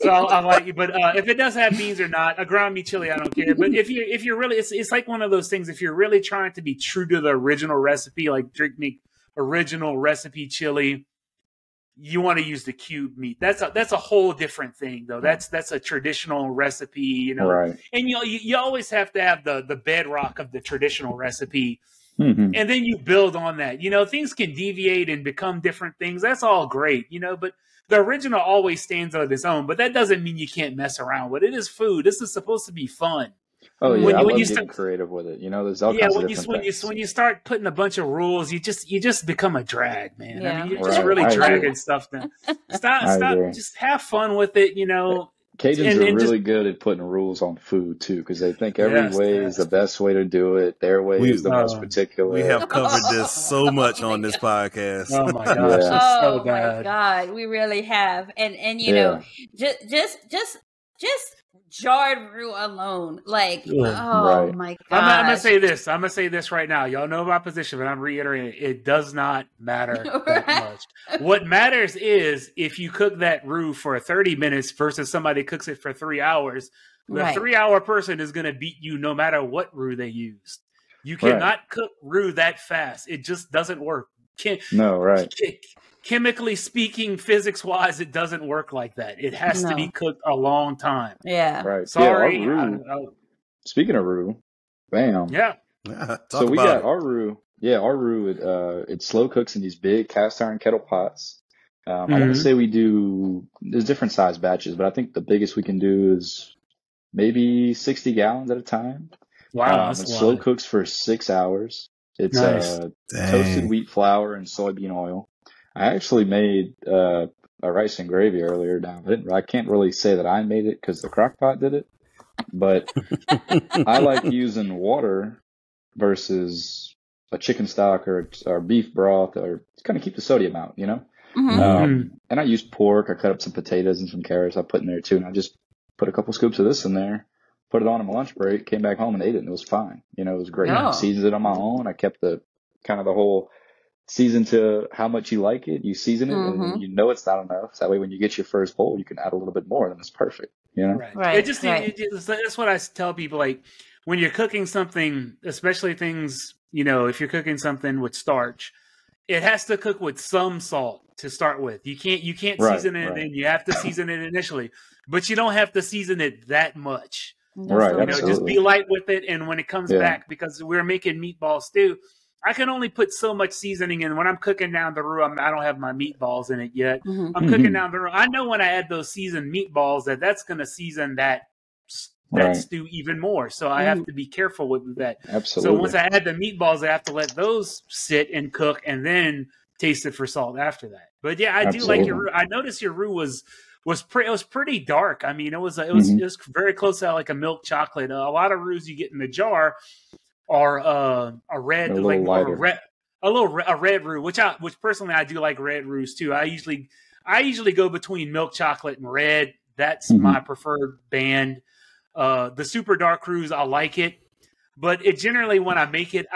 So I'm like, but if it does have beans or not, a ground meat chili, I don't care. But if you're really, it's like one of those things. If you're really trying to be true to the original recipe, like make original recipe chili, you want to use the cube meat. That's a whole different thing, though. That's a traditional recipe, Right. And you always have to have the bedrock of the traditional recipe. And then you build on that. Things can deviate and become different things. That's all great, but the original always stands on its own. But that doesn't mean you can't mess around with it. It is food. This is supposed to be fun. Oh yeah, when you start creative with it, there's all kinds of different things. When you start putting a bunch of rules, you just become a drag, man. Yeah. I mean, you're just really dragging stuff down. Stop. Just have fun with it. Cajuns are really good at putting rules on food too, because they think every way is the best way to do it. Their way is the most particular. We have covered this so much on this podcast. Oh my gosh, it's so bad. My God, we really have, and just jarred roux alone, like my God. I'm gonna say this. I'm gonna say this right now. Y'all know my position, but I'm reiterating it does not matter that much. What matters is if you cook that roux for 30 minutes versus somebody cooks it for 3 hours. The 3-hour person is gonna beat you no matter what roux they used. You cannot cook roux that fast. It just doesn't work. No, right. Chemically speaking, physics wise, it doesn't work like that. It has to be cooked a long time. Yeah. Right. Sorry. Yeah, our roux, speaking of roux, bam. Yeah. So we got our roux. Yeah, our roux, it slow cooks in these big cast iron kettle pots. I want to say there's different size batches, but I think the biggest we can do is maybe 60 gallons at a time. Wow. It slow cooks for 6 hours. It's toasted wheat flour and soybean oil. I actually made a rice and gravy earlier. Now, I can't really say that I made it because the crock pot did it, but I like using water versus a chicken stock or beef broth, or kind of keep the sodium out, you know? And I used pork. I cut up some potatoes and some carrots I put in there too, and I just put a couple scoops of this in there, put it on my lunch break, came back home and ate it, and it was fine. You know, it was great. I seasoned it on my own. I kept the whole season to how much you like it. You season it, and you know it's not enough. So that way, when you get your first bowl, you can add a little bit more, then it's perfect. You know, right? That's what I tell people. Like when you're cooking something, especially things, you know, if you're cooking something with starch, it has to cook with some salt to start with. You can't season it, and you have to season it initially, but you don't have to season it that much. Right. You know, just be light with it, and when it comes back, because we're making meatballs too. I can only put so much seasoning in. When I'm cooking down the roux, I don't have my meatballs in it yet. I'm cooking down the roux. I know when I add those seasoned meatballs that's going to season that stew even more. So I have to be careful with that. Absolutely. So once I add the meatballs, I have to let those sit and cook and then taste it for salt after that. But yeah, I do like your roux. I noticed your roux was pretty dark. I mean, it was very close to like a milk chocolate. A lot of roux you get in the jar are a red, a red roux, which personally I do like red roux too. I usually go between milk chocolate and red. That's my preferred band. The super dark roux, I like it, but it generally when I make it,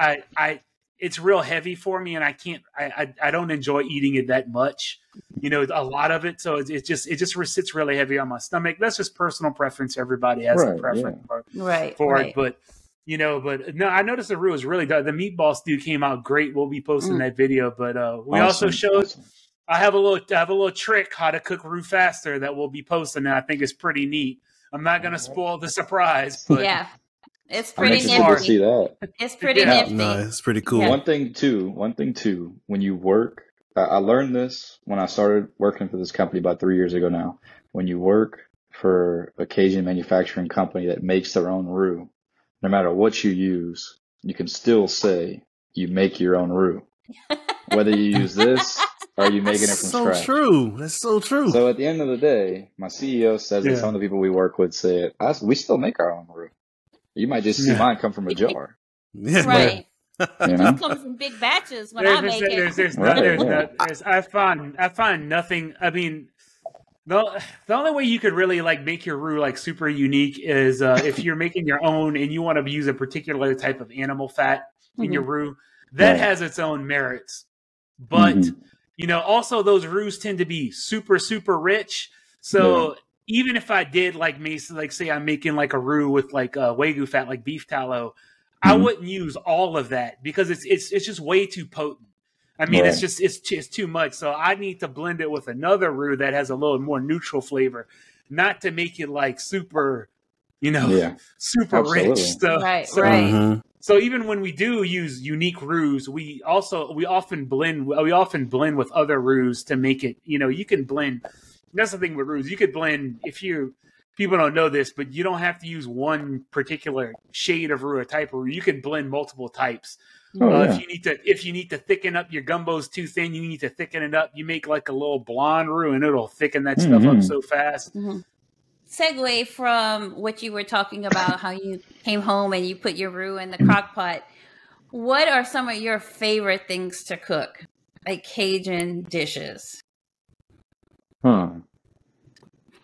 it's real heavy for me, and I don't enjoy eating it that much. You know, a lot of it, so it just sits really heavy on my stomach. That's just personal preference. Everybody has a preference for it, but. You know, but no, I noticed the roux is really good. The meatball stew came out great. We'll be posting that video, but we also showed. I have a little trick how to cook roux faster that we'll be posting. And I think is pretty neat. I'm not going to spoil the surprise, but it's pretty nifty. To see that. It's pretty nifty. No, it's pretty cool. One thing too. When you work, I learned this when I started working for this company about 3 years ago now. When you work for a Cajun manufacturing company that makes their own roux, no matter what you use, you can still say you make your own roux. Whether you use this or you making it from scratch. So true. That's so true. So at the end of the day, my CEO says that some of the people we work with say it. We still make our own roux. You might just see mine come from a jar. Right. You know? It comes in big batches when I make it. I find nothing. I mean, the only way you could really like make your roux like super unique is if you're making your own and you want to use a particular type of animal fat in your roux. That has its own merits, but you know, also those roux tend to be super rich. So even if I did say I'm making like a roux with like Wagyu fat, like beef tallow, I wouldn't use all of that because it's just way too potent. I mean, it's too much. So I need to blend it with another roux that has a little more neutral flavor, not to make it like super, super rich stuff. So even when we do use unique roux, we often blend with other roux to make it. You know, you can blend. That's the thing with roux. You could blend people don't know this, but you don't have to use one particular shade of roux or type of roux. You can blend multiple types. If you need to thicken up your gumbo's too thin, you need to thicken it up. You make like a little blonde roux, and it'll thicken that stuff up so fast. Segue from what you were talking about, how you came home and you put your roux in the crock pot. What are some of your favorite things to cook, like Cajun dishes? I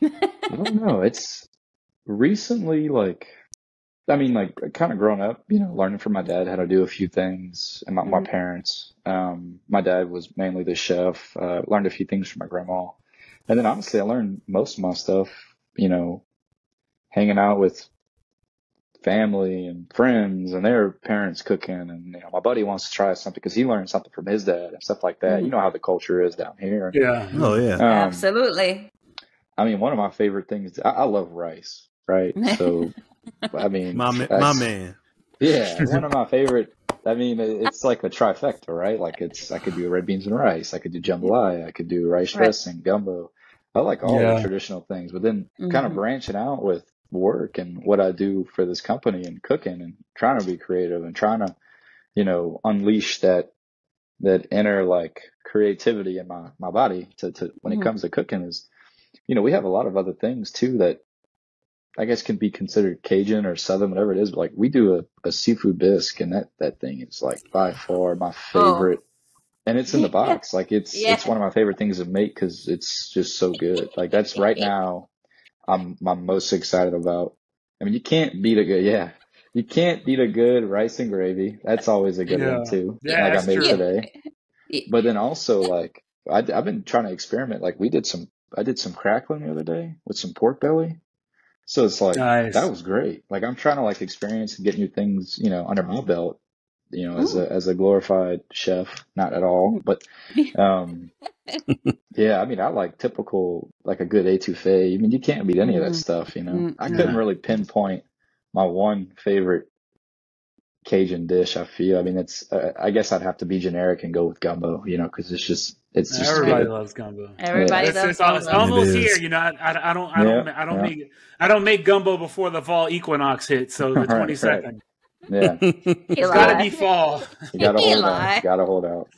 don't know. It's recently kind of grown up, learning from my dad how to do a few things, and my parents. My dad was mainly the chef. Learned a few things from my grandma, and then honestly, I learned most of my stuff, hanging out with family and friends and their parents cooking, and my buddy wants to try something because he learned something from his dad and stuff like that. You know how the culture is down here. Yeah. Oh yeah. Absolutely. I mean, one of my favorite things, I love rice, right? So, I mean, my man. Yeah, one of my favorite. I mean, it's like a trifecta, right? Like I could do red beans and rice. I could do jambalaya. I could do rice dressing, gumbo. I like all the traditional things, but then kind of branching out with work and what I do for this company and cooking and trying to be creative and trying to, unleash that inner like creativity in my body to when it comes to cooking is, we have a lot of other things too that I guess can be considered Cajun or Southern, whatever it is. But like we do a seafood bisque, and that thing is like by far my favorite. And it's in the box. Like it's one of my favorite things to make because it's just so good. Like that's right now I'm most excited about. I mean, you can't beat a good rice and gravy. That's always a good one too. Yeah, like I made true. today. But then also like I've been trying to experiment. Like I did some crackling the other day with some pork belly. So it's like, that was great. Like I'm trying to like experience and get new things, under my belt, as a glorified chef, not at all, but, yeah, I mean, I like typical, like a good etouffee. I mean, you can't beat any of that stuff, I couldn't really pinpoint my one favorite Cajun dish. I feel, I mean, I guess I'd have to be generic and go with gumbo, because it's just everybody loves gumbo. Everybody loves gumbo. It's almost here, I don't make gumbo before the fall equinox hits, so the 22nd. Right. Yeah, it's got to be fall. You gotta hold out.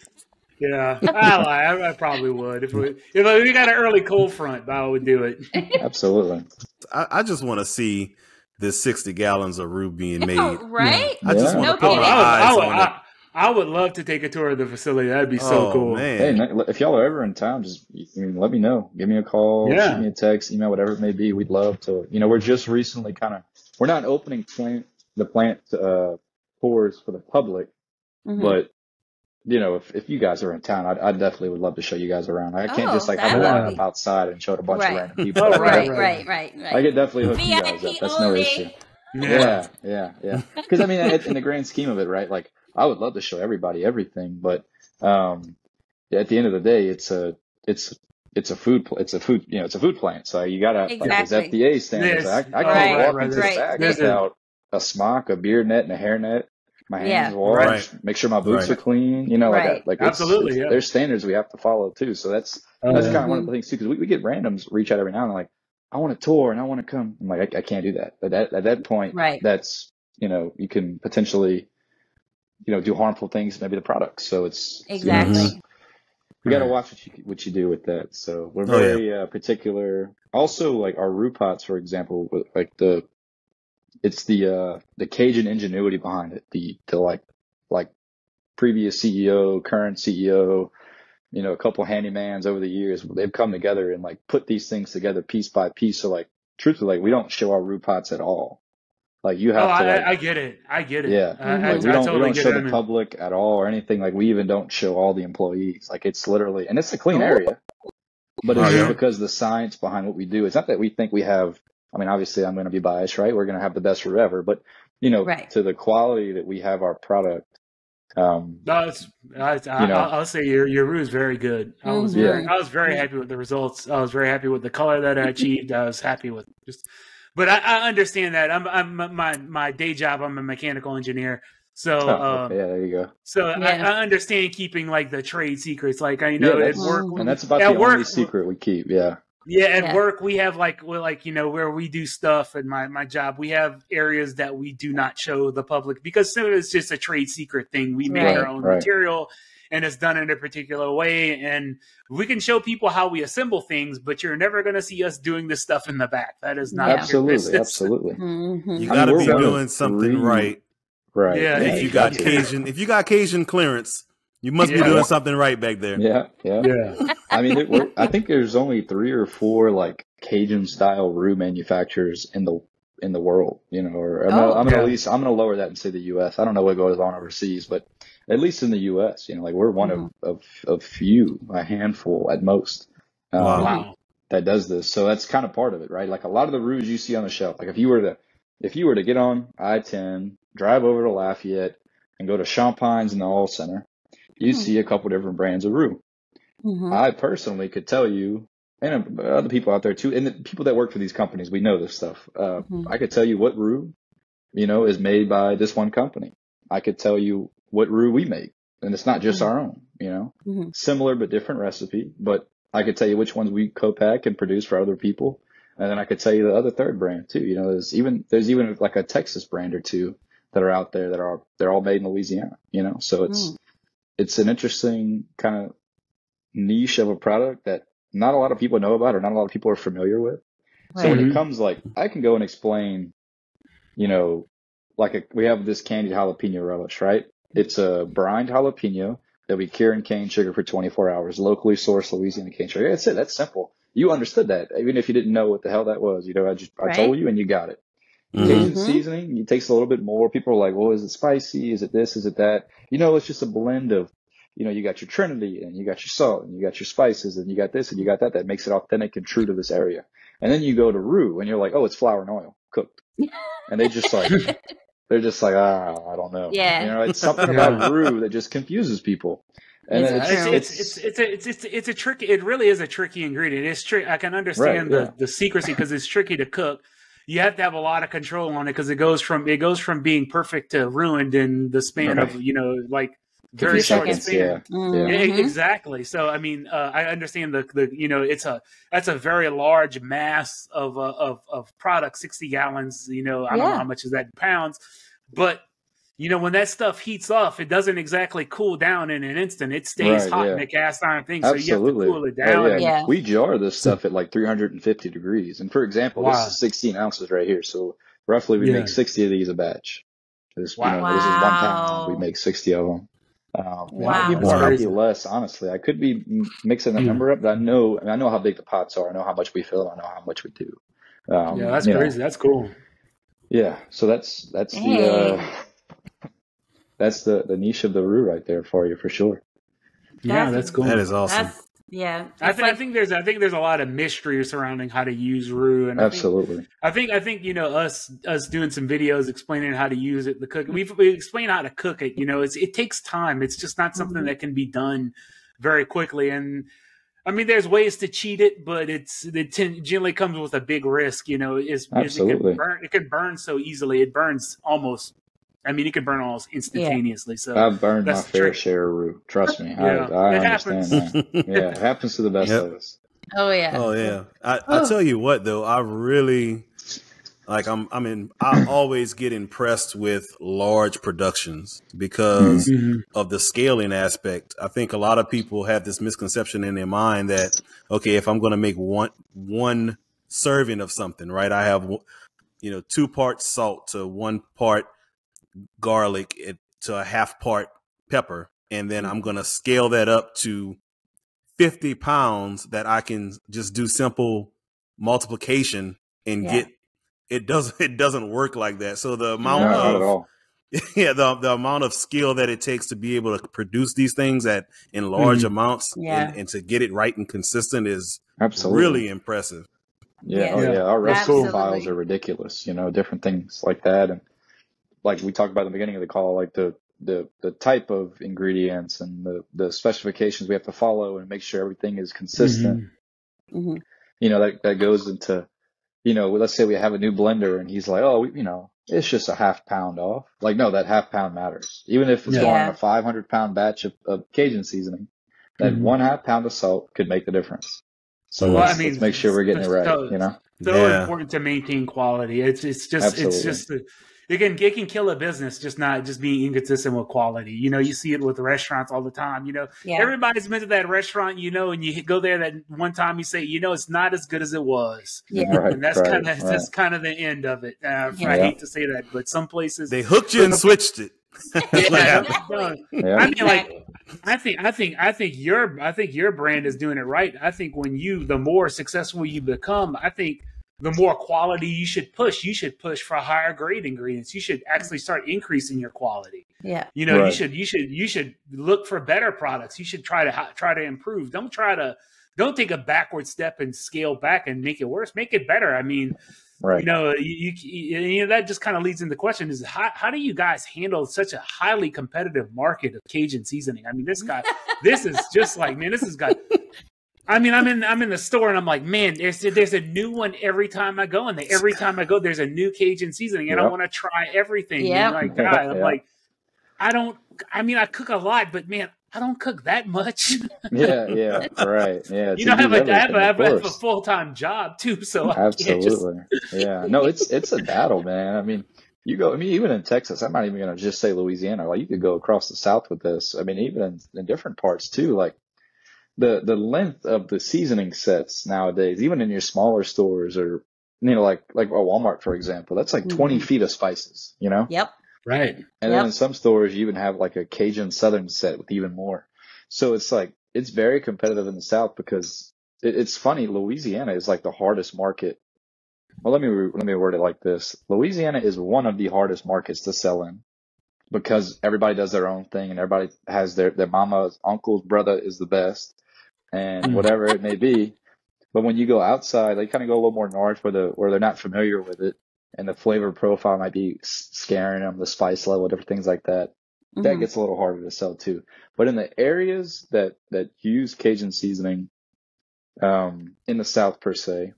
Yeah, I lie. I probably would if we got an early cold front. I would do it. Absolutely. I just want to see this 60 gallons of roux being made. Right? I just want to put my eyes on it. I would love to take a tour of the facility. That'd be so cool. Man. Hey, if y'all are ever in town, just let me know. Give me a call, shoot me a text, email, whatever it may be. We'd love to. We're just recently we're not opening the plant tours for the public, but if you guys are in town, I definitely would love to show you guys around. I can't just like have a line up outside and show a bunch of random people. Right. I could definitely hook you guys up. That's no issue. Yeah. Because I mean, in the grand scheme of it, right? Like I would love to show everybody everything, but at the end of the day, it's a food plant. So you gotta like those FDA standards. I can't walk into the bag without a smock, a bear net, and a hair net. My hands washed. Make sure my boots are clean. Like absolutely. There's standards we have to follow too. So that's kind of one of the things too, because we get randoms reach out every now and then like, I want a tour and I want to come. I'm like, I can't do that. But at that point, that's you can potentially do harmful things to maybe the product. So it's exactly. You got to watch what you do with that. So we're very particular. Also, like our roux pots, for example, like it's the Cajun ingenuity behind it. The like previous CEO, current CEO, a couple handymans over the years, they've come together and like put these things together piece by piece. So like truthfully, like we don't show our roux pots at all. Like you have to. I get it. Yeah, like we don't show the public at all or anything. Like we even don't show all the employees. Like it's literally, and it's a clean area, but it's just because of the science behind what we do. It's not that we think we have. I mean, obviously, I'm going to be biased, right? We're going to have the best roux ever, but to the quality that we have our product. I'll say your roux is very good. I was very happy with the results. I was very happy with the color that I achieved. I was happy with but I understand that I'm my day job. I'm a mechanical engineer. So there you go. So I understand keeping like the trade secrets. Like at work, and that's about the only secret we keep. Yeah. Yeah, at work we have where we do stuff at my job, we have areas that we do not show the public because it's just a trade secret thing. We make our own material and it's done in a particular way, and we can show people how we assemble things, but you're never going to see us doing this stuff in the back. That is not absolutely. You got to be doing something right. Right. Yeah. If you got Cajun clearance, you must be doing something right back there. Yeah. I mean, I think there's only 3 or 4 like Cajun style roux manufacturers in the world, or I'm gonna lower that and say the U.S. I don't know what goes on overseas, but at least in the U.S., like we're one of few, a handful at most, that does this. So that's kind of part of it, right? Like a lot of the roux you see on the shelf, like if you were to if you were to get on I-10, drive over to Lafayette, and go to Champagne's in the All Center, you see a couple different brands of roux. I personally could tell you, and other people out there too, and the people that work for these companies, we know this stuff. I could tell you what roux, is made by this one company. I could tell you what roux we make, and it's not just our own, similar but different recipe, but I could tell you which ones we co-pack and produce for other people. And then I could tell you the other third brand too. There's even like a Texas brand or two that are out there they're all made in Louisiana, so it's an interesting kind of niche of a product that not a lot of people know about or not a lot of people are familiar with. Right. So when it comes I can go and explain, we have this candied jalapeno relish, right? It's a brined jalapeno that we cure in cane sugar for 24 hours, locally sourced Louisiana cane sugar. That's it. That's simple. You understood that, even if you didn't know what the hell that was. I told you and you got it. Cajun seasoning, it takes a little bit more. People are like, well, is it spicy? Is it this? Is it that? It's just a blend of, you got your Trinity and you got your salt and you got your spices and you got this and you got that. That makes it authentic and true to this area. And then you go to roux and you're like, oh, it's flour and oil cooked. And they're just like, I don't know. Yeah. It's something about roux that just confuses people. And it's a tricky. It really is a tricky ingredient. It's tricky. I can understand the secrecy because it's tricky to cook. You have to have a lot of control on it because it goes from being perfect to ruined in the span of very short span. Exactly. So I mean, I understand that's a very large mass of product, 60 gallons. I don't know how much is that in pounds, but. When that stuff heats off, it doesn't exactly cool down in an instant. It stays hot in a cast iron thing, so you have to cool it down. We jar this stuff at 350 degrees. And for example, this is 16 ounces right here. So roughly we make 60 of these a batch. This is 1 pound. We make 60 of them. Might be more, might be less, honestly. I could be mixing the number up, but I know how big the pots are. I know how much we fill. I know how much we do. That's crazy. That's cool. Yeah. So that's the niche of the roux right there for you, for sure. That's cool. That is awesome. I think there's a lot of mystery surrounding how to use roux, and absolutely. I think us doing some videos explaining how to use it, the cook. We explain how to cook it. It takes time. It's just not something that can be done very quickly. And I mean, there's ways to cheat it, but it generally comes with a big risk. Absolutely. It can burn so easily. It burns almost. I mean, it can burn almost instantaneously. So I've burned my fair share of roux. Trust me, I understand that. It happens to the best of us. Oh yeah. Oh yeah. I tell you what, though, I really I always get impressed with large productions because of the scaling aspect. I think a lot of people have this misconception in their mind that, okay, if I'm going to make one serving of something, right, I have 2 parts salt to 1 part garlic to a half part pepper, and then I'm going to scale that up to 50 pounds that I can just do simple multiplication and get. It doesn't work like that. So the amount of the amount of skill that it takes to be able to produce these things in large amounts and to get it right and consistent is really impressive. Our recipe files are ridiculous, different things like that. And like we talked about at the beginning of the call, like the type of ingredients and the specifications we have to follow and make sure everything is consistent. That goes into, let's say we have a new blender and he's like, it's just a half pound off. Like, no, that half pound matters. Even if it's going in a 500-pound batch of Cajun seasesoning, that 1/2 pound of salt could make the difference. So let's make sure we're getting it right. So important to maintain quality. It's just it can kill a business just being inconsistent with quality. You see it with restaurants all the time. Everybody's been to that restaurant, and you go there that one time you say, it's not as good as it was. And that's kind of the end of it. I hate to say that, but some places they hooked you and switched it. I think your brand is doing it right. I think the more successful you become, I think the more quality you should push for higher grade ingredients. You should actually start increasing your quality. Yeah. You know, Right. you should look for better products. You should try to improve. Don't take a backward step and scale back and make it worse. Make it better. I mean, Right. you know, you know, that just kind of leads into the question is how do you guys handle such a highly competitive market of Cajun seasoning? I mean, this is just like, man, this has got, I mean, I'm in the store and I'm like, man, there's a new one every time I go in there. Every time I go, there's a new Cajun seasoning and I want to try everything. Yeah. And like, God, I'm like, I cook a lot, but man, I don't cook that much. Yeah, right. Yeah, You know, I have a course. full-time job too, so Absolutely. Yeah. No, it's a battle, man. I mean, even in Texas, I'm not even going to just say Louisiana. Like, you could go across the South with this. I mean, even in different parts too, like the length of the seasoning sets nowadays, even in your smaller stores or, you know, like a Walmart, for example, that's like 20 feet of spices, you know? Yep. right. And then in some stores, you even have like a Cajun Southern set with even more. So it's like, it's very competitive in the South because it's funny. Louisiana is like the hardest market. Well, let me word it like this. Louisiana is one of the hardest markets to sell in because everybody does their own thing and everybody has their mama's uncle's brother is the best and whatever it may be. But when you go outside, they kind of go a little more north where they're not familiar with it. And the flavor profile might be scaring them, the spice level, different things like that. That gets a little harder to sell too. But in the areas that use Cajun seasoning, in the South per se,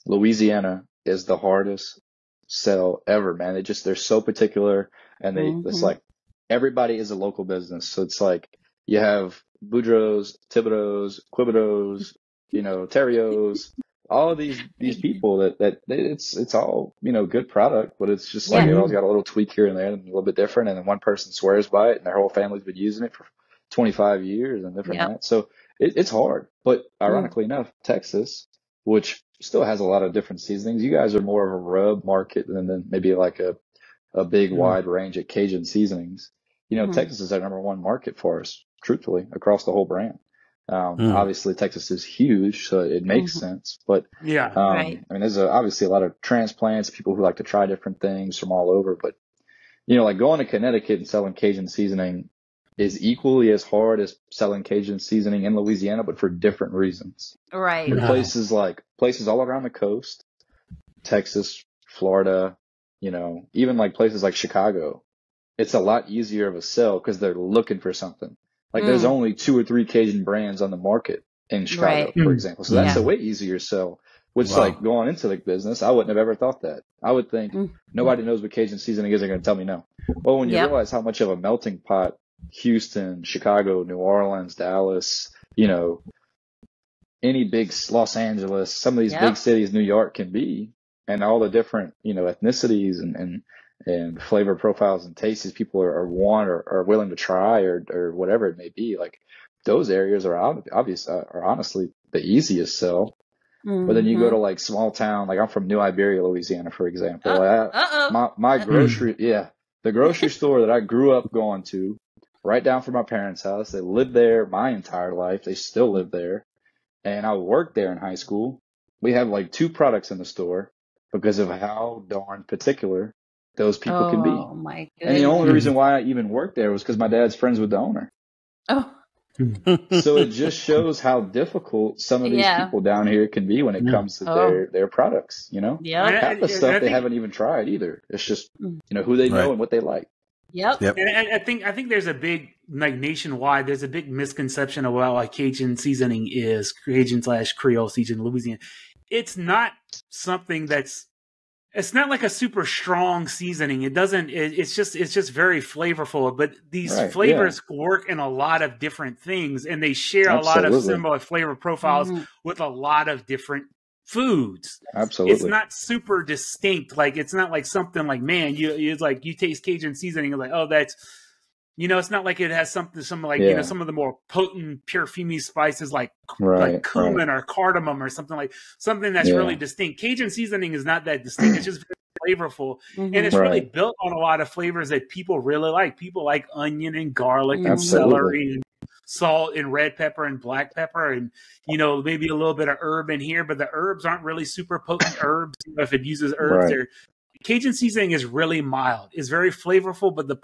Louisiana is the hardest sell ever, man. They're so particular and it's like everybody is a local business. So it's like you have Boudreaux's, Thibodeaux's, Quibodeaux's, you know, Terrio's, all of these people that it's all, you know, good product, but it's just like, it always got a little tweak here and there and a little bit different. And then one person swears by it and their whole family's been using it for 25 years and different that. So it's hard, but ironically enough, Texas, which still has a lot of different seasonings, you guys are more of a rub market than maybe like a big wide range of Cajun seasonings. You know, Texas is our number one market for us, truthfully, across the whole brand. Obviously Texas is huge, so it makes sense, but I mean, there's obviously a lot of transplants, people who like to try different things from all over, but you know, like going to Connecticut and selling Cajun seasoning is equally as hard as selling Cajun seasoning in Louisiana, but for different reasons. Right. In places all around the coast, Texas, Florida, you know, even like places like Chicago, it's a lot easier of a sell because they're looking for something. Like there's only 2 or 3 Cajun brands on the market in Chicago, for example. So that's a way easier sell, which like going into the business, I wouldn't have ever thought that. I would think nobody knows what Cajun seasoning is. They're going to tell me no. Well, when you realize how much of a melting pot Houston, Chicago, New Orleans, Dallas, you know, any big Los Angeles, some of these big cities, New York can be, and all the different, you know, ethnicities and flavor profiles and tastes people are willing to try or whatever it may be. Like those areas are are honestly the easiest sell. But then you go to like small town, like I'm from New Iberia, Louisiana, for example. My grocery, the grocery store that I grew up going to, right down from my parents' house. They lived there my entire life. They still live there. And I worked there in high school. We have like 2 products in the store because of how darn particular those people can be. Oh my goodness. And the only reason why I even worked there was because my dad's friends with the owner. Oh. So it just shows how difficult some of these people down here can be when it comes to their products, you know? Half the stuff they haven't even tried either. It's just, you know, who they know and what they like. Yep. And I think there's a big, like nationwide, there's a big misconception about like Cajun seasoning is Cajun/Creole seasoning, Louisiana. It's not something it's not like a super strong seasoning. It's just very flavorful, but these flavors work in a lot of different things and they share a lot of similar flavor profiles with a lot of different foods. Absolutely. It's not super distinct. Like it's not like something like, man, it's like you taste Cajun seasoning and like, oh, that's, you know, it's not like it has some like, you know, some of the more potent perfumey spices like cumin or cardamom or something that's really distinct. Cajun seasoning is not that distinct. It's just very flavorful. And it's really built on a lot of flavors that people really like. People like onion and garlic and celery salt and red pepper and black pepper, and maybe a little bit of herb in here, but the herbs aren't really super potent herbs. If it uses herbs, Right. Cajun seasoning is really mild. It's very flavorful, but the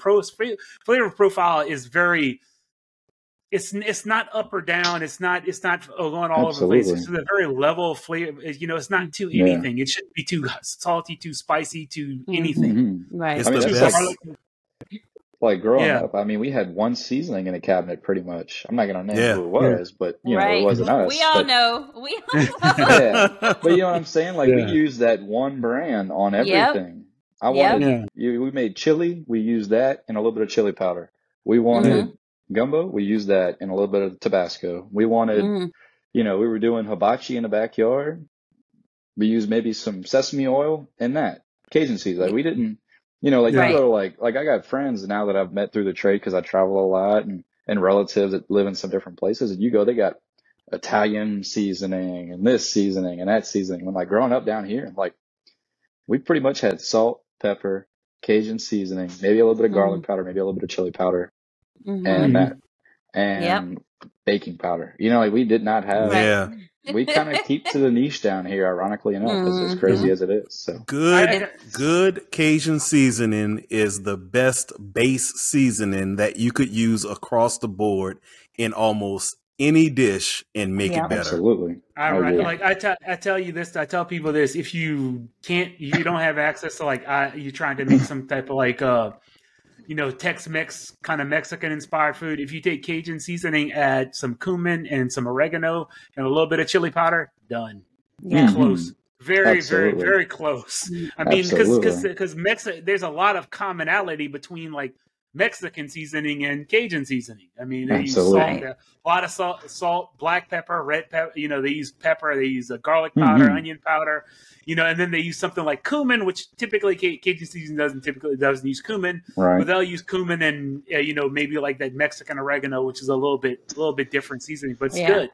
flavor profile is very. It's not up or down. It's not going all over the place. It's a very level flavor. It's not too anything. It shouldn't be too salty, too spicy, too anything. Right. It's I mean, the that's best. like growing up. I mean, we had one seasoning in the cabinet pretty much. I'm not going to name who it was, but it wasn't us. We all know. Yeah, but you know what I'm saying? Like we used that one brand on everything. I wanted. We made chili. We used that and a little bit of chili powder. We wanted gumbo. We used that and a little bit of Tabasco. We wanted, we were doing hibachi in the backyard. We used maybe some sesame oil and that Cajun seasoning. Like we didn't, you go like I got friends now that I've met through the trade because I travel a lot and relatives that live in some different places. And they got Italian seasoning and this seasoning and that seasoning. When like growing up down here, like we pretty much had salt, pepper, Cajun seasoning, maybe a little bit of garlic powder, maybe a little bit of chili powder. And that, and baking powder. Like we did not have. We kind of keep to the niche down here, ironically enough, as crazy as it is. So good Cajun seasoning is the best base seasoning that you could use across the board in almost any dish and make it better. Absolutely. I tell you this. I tell people this: if you don't have access to you're trying to make some type of Tex-Mex kind of Mexican-inspired food. If you take Cajun seasoning, add some cumin and some oregano and a little bit of chili powder, done. Close. Very, very, very close. I mean, because there's a lot of commonality between Mexican seasoning and Cajun seasoning. I mean, they use salt, a lot of salt, black pepper, red pepper. They use pepper. They use garlic powder, onion powder. And then they use something like cumin, which typically Cajun seasoning doesn't use cumin, but they'll use cumin and maybe like that Mexican oregano, which is a little bit different seasoning, but it's good.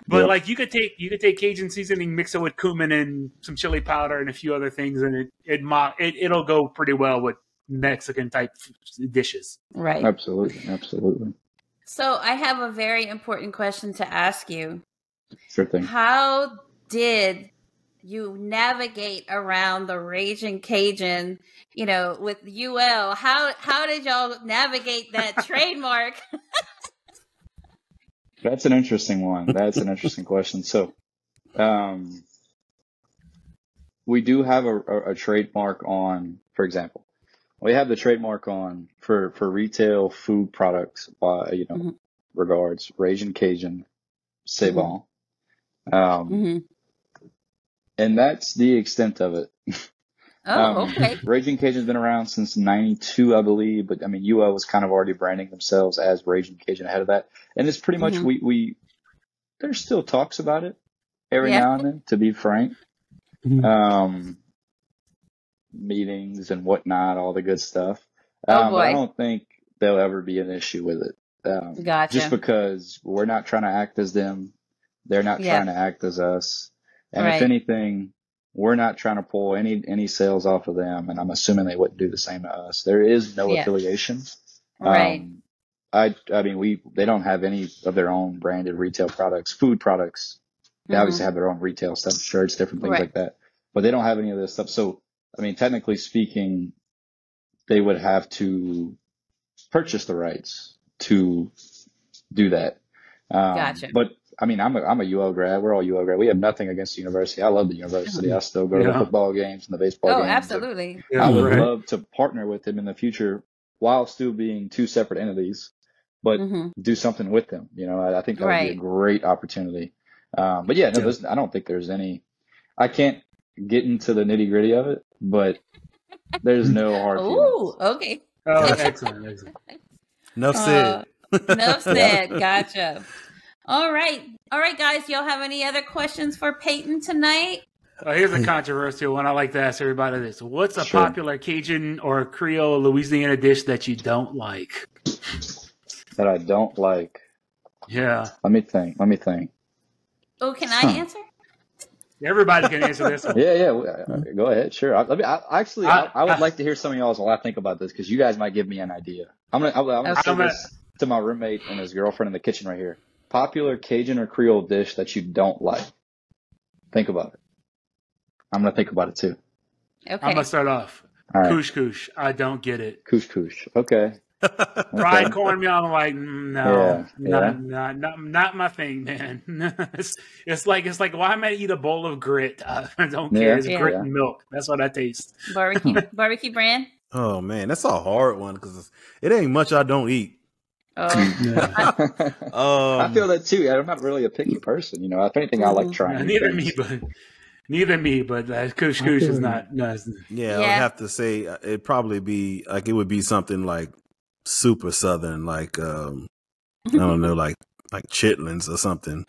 But you could take Cajun seasoning, mix it with cumin and some chili powder and a few other things, and it'll go pretty well with Mexican type dishes. Right. Absolutely. So I have a very important question to ask you. Sure thing. How did you navigate around the Ragin Cajun, with UL? How did y'all navigate that trademark? That's an interesting one. That's an interesting question. So, we do have a trademark on, for example, we have the trademark on for retail food products by, regards, Ragin Cajun, C'est Bon. And that's the extent of it. Okay. Ragin Cajun's been around since 92, I believe, but I mean, UL was kind of already branding themselves as Ragin Cajun ahead of that. And it's pretty much, there's still talks about it every now and then, to be frank. Meetings and whatnot, all the good stuff. But I don't think there'll ever be an issue with it. Gotcha. Just because we're not trying to act as them. They're not trying to act as us. And if anything, we're not trying to pull any sales off of them. And I'm assuming they wouldn't do the same to us. There is no affiliation. Right. I mean, they don't have any of their own branded retail products, food products. They obviously have their own retail stuff, shirts, different things like that. But they don't have any of this stuff. So, I mean, technically speaking, they would have to purchase the rights to do that. Gotcha. But I mean, I'm a UL grad. We're all UL grad. We have nothing against the university. I love the university. I still go to the football games and the baseball games. Oh, absolutely. I would love to partner with them in the future while still being two separate entities, but do something with them. I think that would be a great opportunity. But yeah, no, I don't think there's any. I can't get into the nitty gritty of it, but there's no hard feelings. Ooh, okay. Oh, excellent. Enough said. Enough said. Gotcha. All right, guys. Y'all have any other questions for Peyton tonight? Here's a controversial one. I like to ask everybody this: what's a popular Cajun or Creole Louisiana dish that you don't like? That I don't like. Yeah. Let me think. Oh, can I answer? Everybody can answer this one. Yeah. Go ahead. Sure. I would like to hear some of y'all's while I think about this, because you guys might give me an idea. I'm gonna say this. to my roommate and his girlfriend in the kitchen right here. Popular Cajun or Creole dish that you don't like. Think about it. I'm going to think about it too. Okay. I'm going to start off. All right. Couscous. I don't get it. Couscous. Okay. Fried cornmeal. I'm like, no, Yeah. not my thing, man. it's like, why am I eat a bowl of grit? I don't care. It's grit and milk. That's what I taste. Barbecue brand. Oh man, that's a hard one because it ain't much I don't eat. I feel that too. I'm not really a picky person, If anything, I like trying. Neither me, but couscous is not. Yeah, I would have to say it'd probably be like it would be something like super southern, like I don't know, like chitlins or something.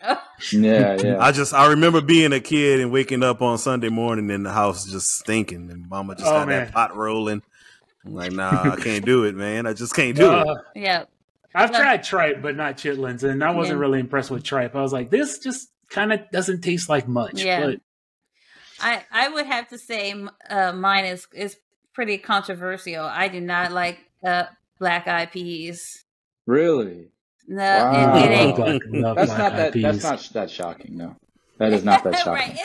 Yeah. I remember being a kid and waking up on Sunday morning in the house just stinking, and Mama just had that pot rolling. I'm like, nah, I can't do it, man. I just can't do it. Yeah. I've tried tripe, but not chitlins, and I wasn't really impressed with tripe. I was like, this just kind of doesn't taste like much. Yeah. But I would have to say mine is pretty controversial. I do not like black eyed peas. Really? No, wow. it ain't. That's not that shocking. No, that is not that shocking.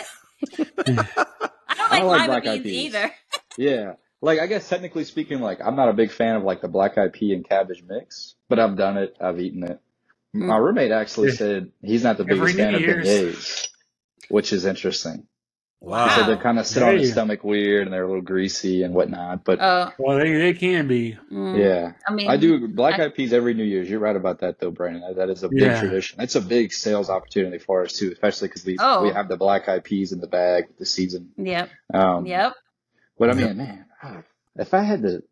I don't like lima beans either. Yeah. Like, I guess technically speaking, like, I'm not a big fan of, like, the black eyed pea and cabbage mix, but I've done it. I've eaten it. My roommate actually said he's not the biggest fan of beignets, which is interesting. Wow. He said they kind of sit on his stomach weird and they're a little greasy and whatnot, but. Well, they can be. Yeah. I mean, I do black eyed peas every New Year's. You're right about that, though, Brandon. That is a big tradition. It's a big sales opportunity for us, too, especially because we have the black eyed peas in the bag with the season. Yep. But I mean, man. If I had to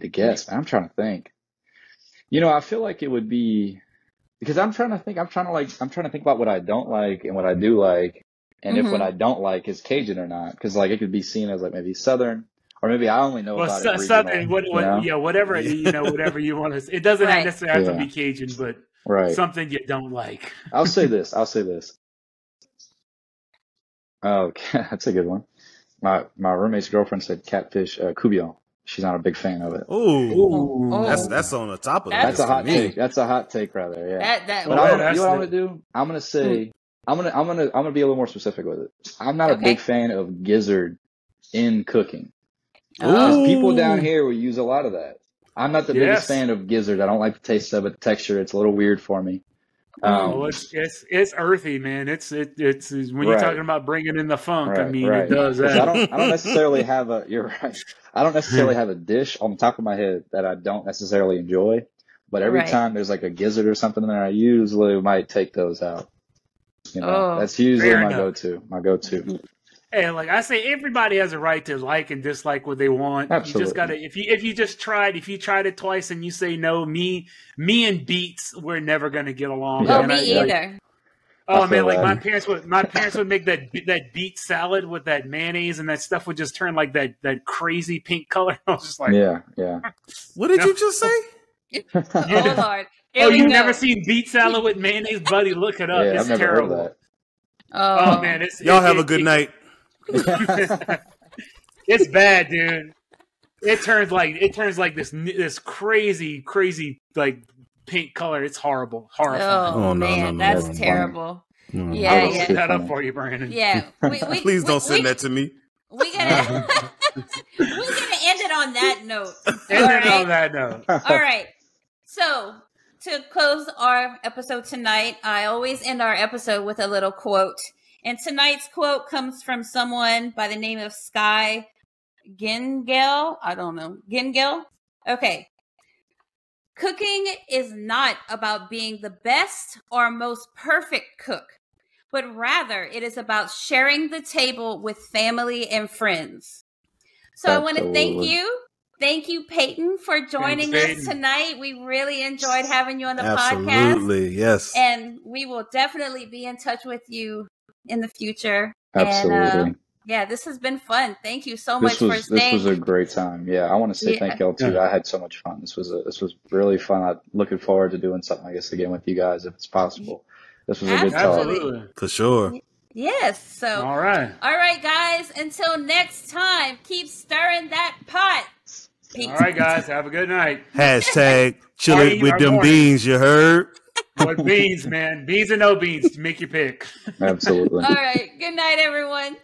guess, man, I'm trying to think. I feel like it would be because I'm trying to think about what I don't like and what I do like, and if what I don't like is Cajun or not, because like it could be seen as like maybe Southern, or maybe I only know about it Southern. Whatever whatever you want to. It doesn't necessarily have to be Cajun, but something you don't like. I'll say this. Okay, that's a good one. My roommate's girlfriend said catfish coubillon. She's not a big fan of it. Ooh. That's on the top of that. That's a hot take. That's a hot take right there. Yeah. But you know what I'm gonna do? I'm gonna say I'm gonna be a little more specific with it. I'm not a big fan of gizzard in cooking. Because people down here will use a lot of that. I'm not the biggest fan of gizzard. I don't like the taste of it, the texture. It's a little weird for me. It's earthy, man. It's when you're talking about bringing in the funk. It does that. I don't necessarily have you're right. I don't necessarily have a dish on the top of my head that I don't necessarily enjoy, but every time there's like a gizzard or something in there, I usually might take those out. That's usually my go-to. Hey, like I say, everybody has a right to like and dislike what they want. Absolutely. You just gotta if you tried it twice and you say no, me and beets, we're never gonna get along. Me either. Like my parents would make that beet salad with that mayonnaise, and that stuff would just turn like that crazy pink color. I was just like, yeah. What did you just say? Oh Lord! You've never seen beet salad with mayonnaise, buddy? Look it up. Yeah, it's I've never terrible. heard of that. Oh man, y'all have a good night. It's bad, dude. It turns like this crazy like pink color. It's horrible. Horrifying. Oh man, that's terrible. Yeah, I'll set that up for you, Brandon. Yeah, please don't send that to me. We're gonna end it on that note. All right. So to close our episode tonight, I always end our episode with a little quote. And tonight's quote comes from someone by the name of Sky Gingell. I don't know. Gingell? Okay. Cooking is not about being the best or most perfect cook, but rather it is about sharing the table with family and friends. So I want to thank you. Thank you, Peyton, for joining us tonight. We really enjoyed having you on the podcast. Absolutely, yes. And we will definitely be in touch with you in the future. Absolutely. And, this has been fun. Thank you so much for staying. This was a great time. Yeah, I want to say thank y'all too. I had so much fun. This was really fun. I'm looking forward to doing something like this again with you guys if it's possible. This was a good talk. For sure. Yes. So all right, guys. Until next time, keep stirring that pot. All right, guys. Have a good night. Hashtag chill it with them morning. beans, you heard? What beans, man? Beans and no beans. Make your pick. Absolutely. All right. Good night, everyone.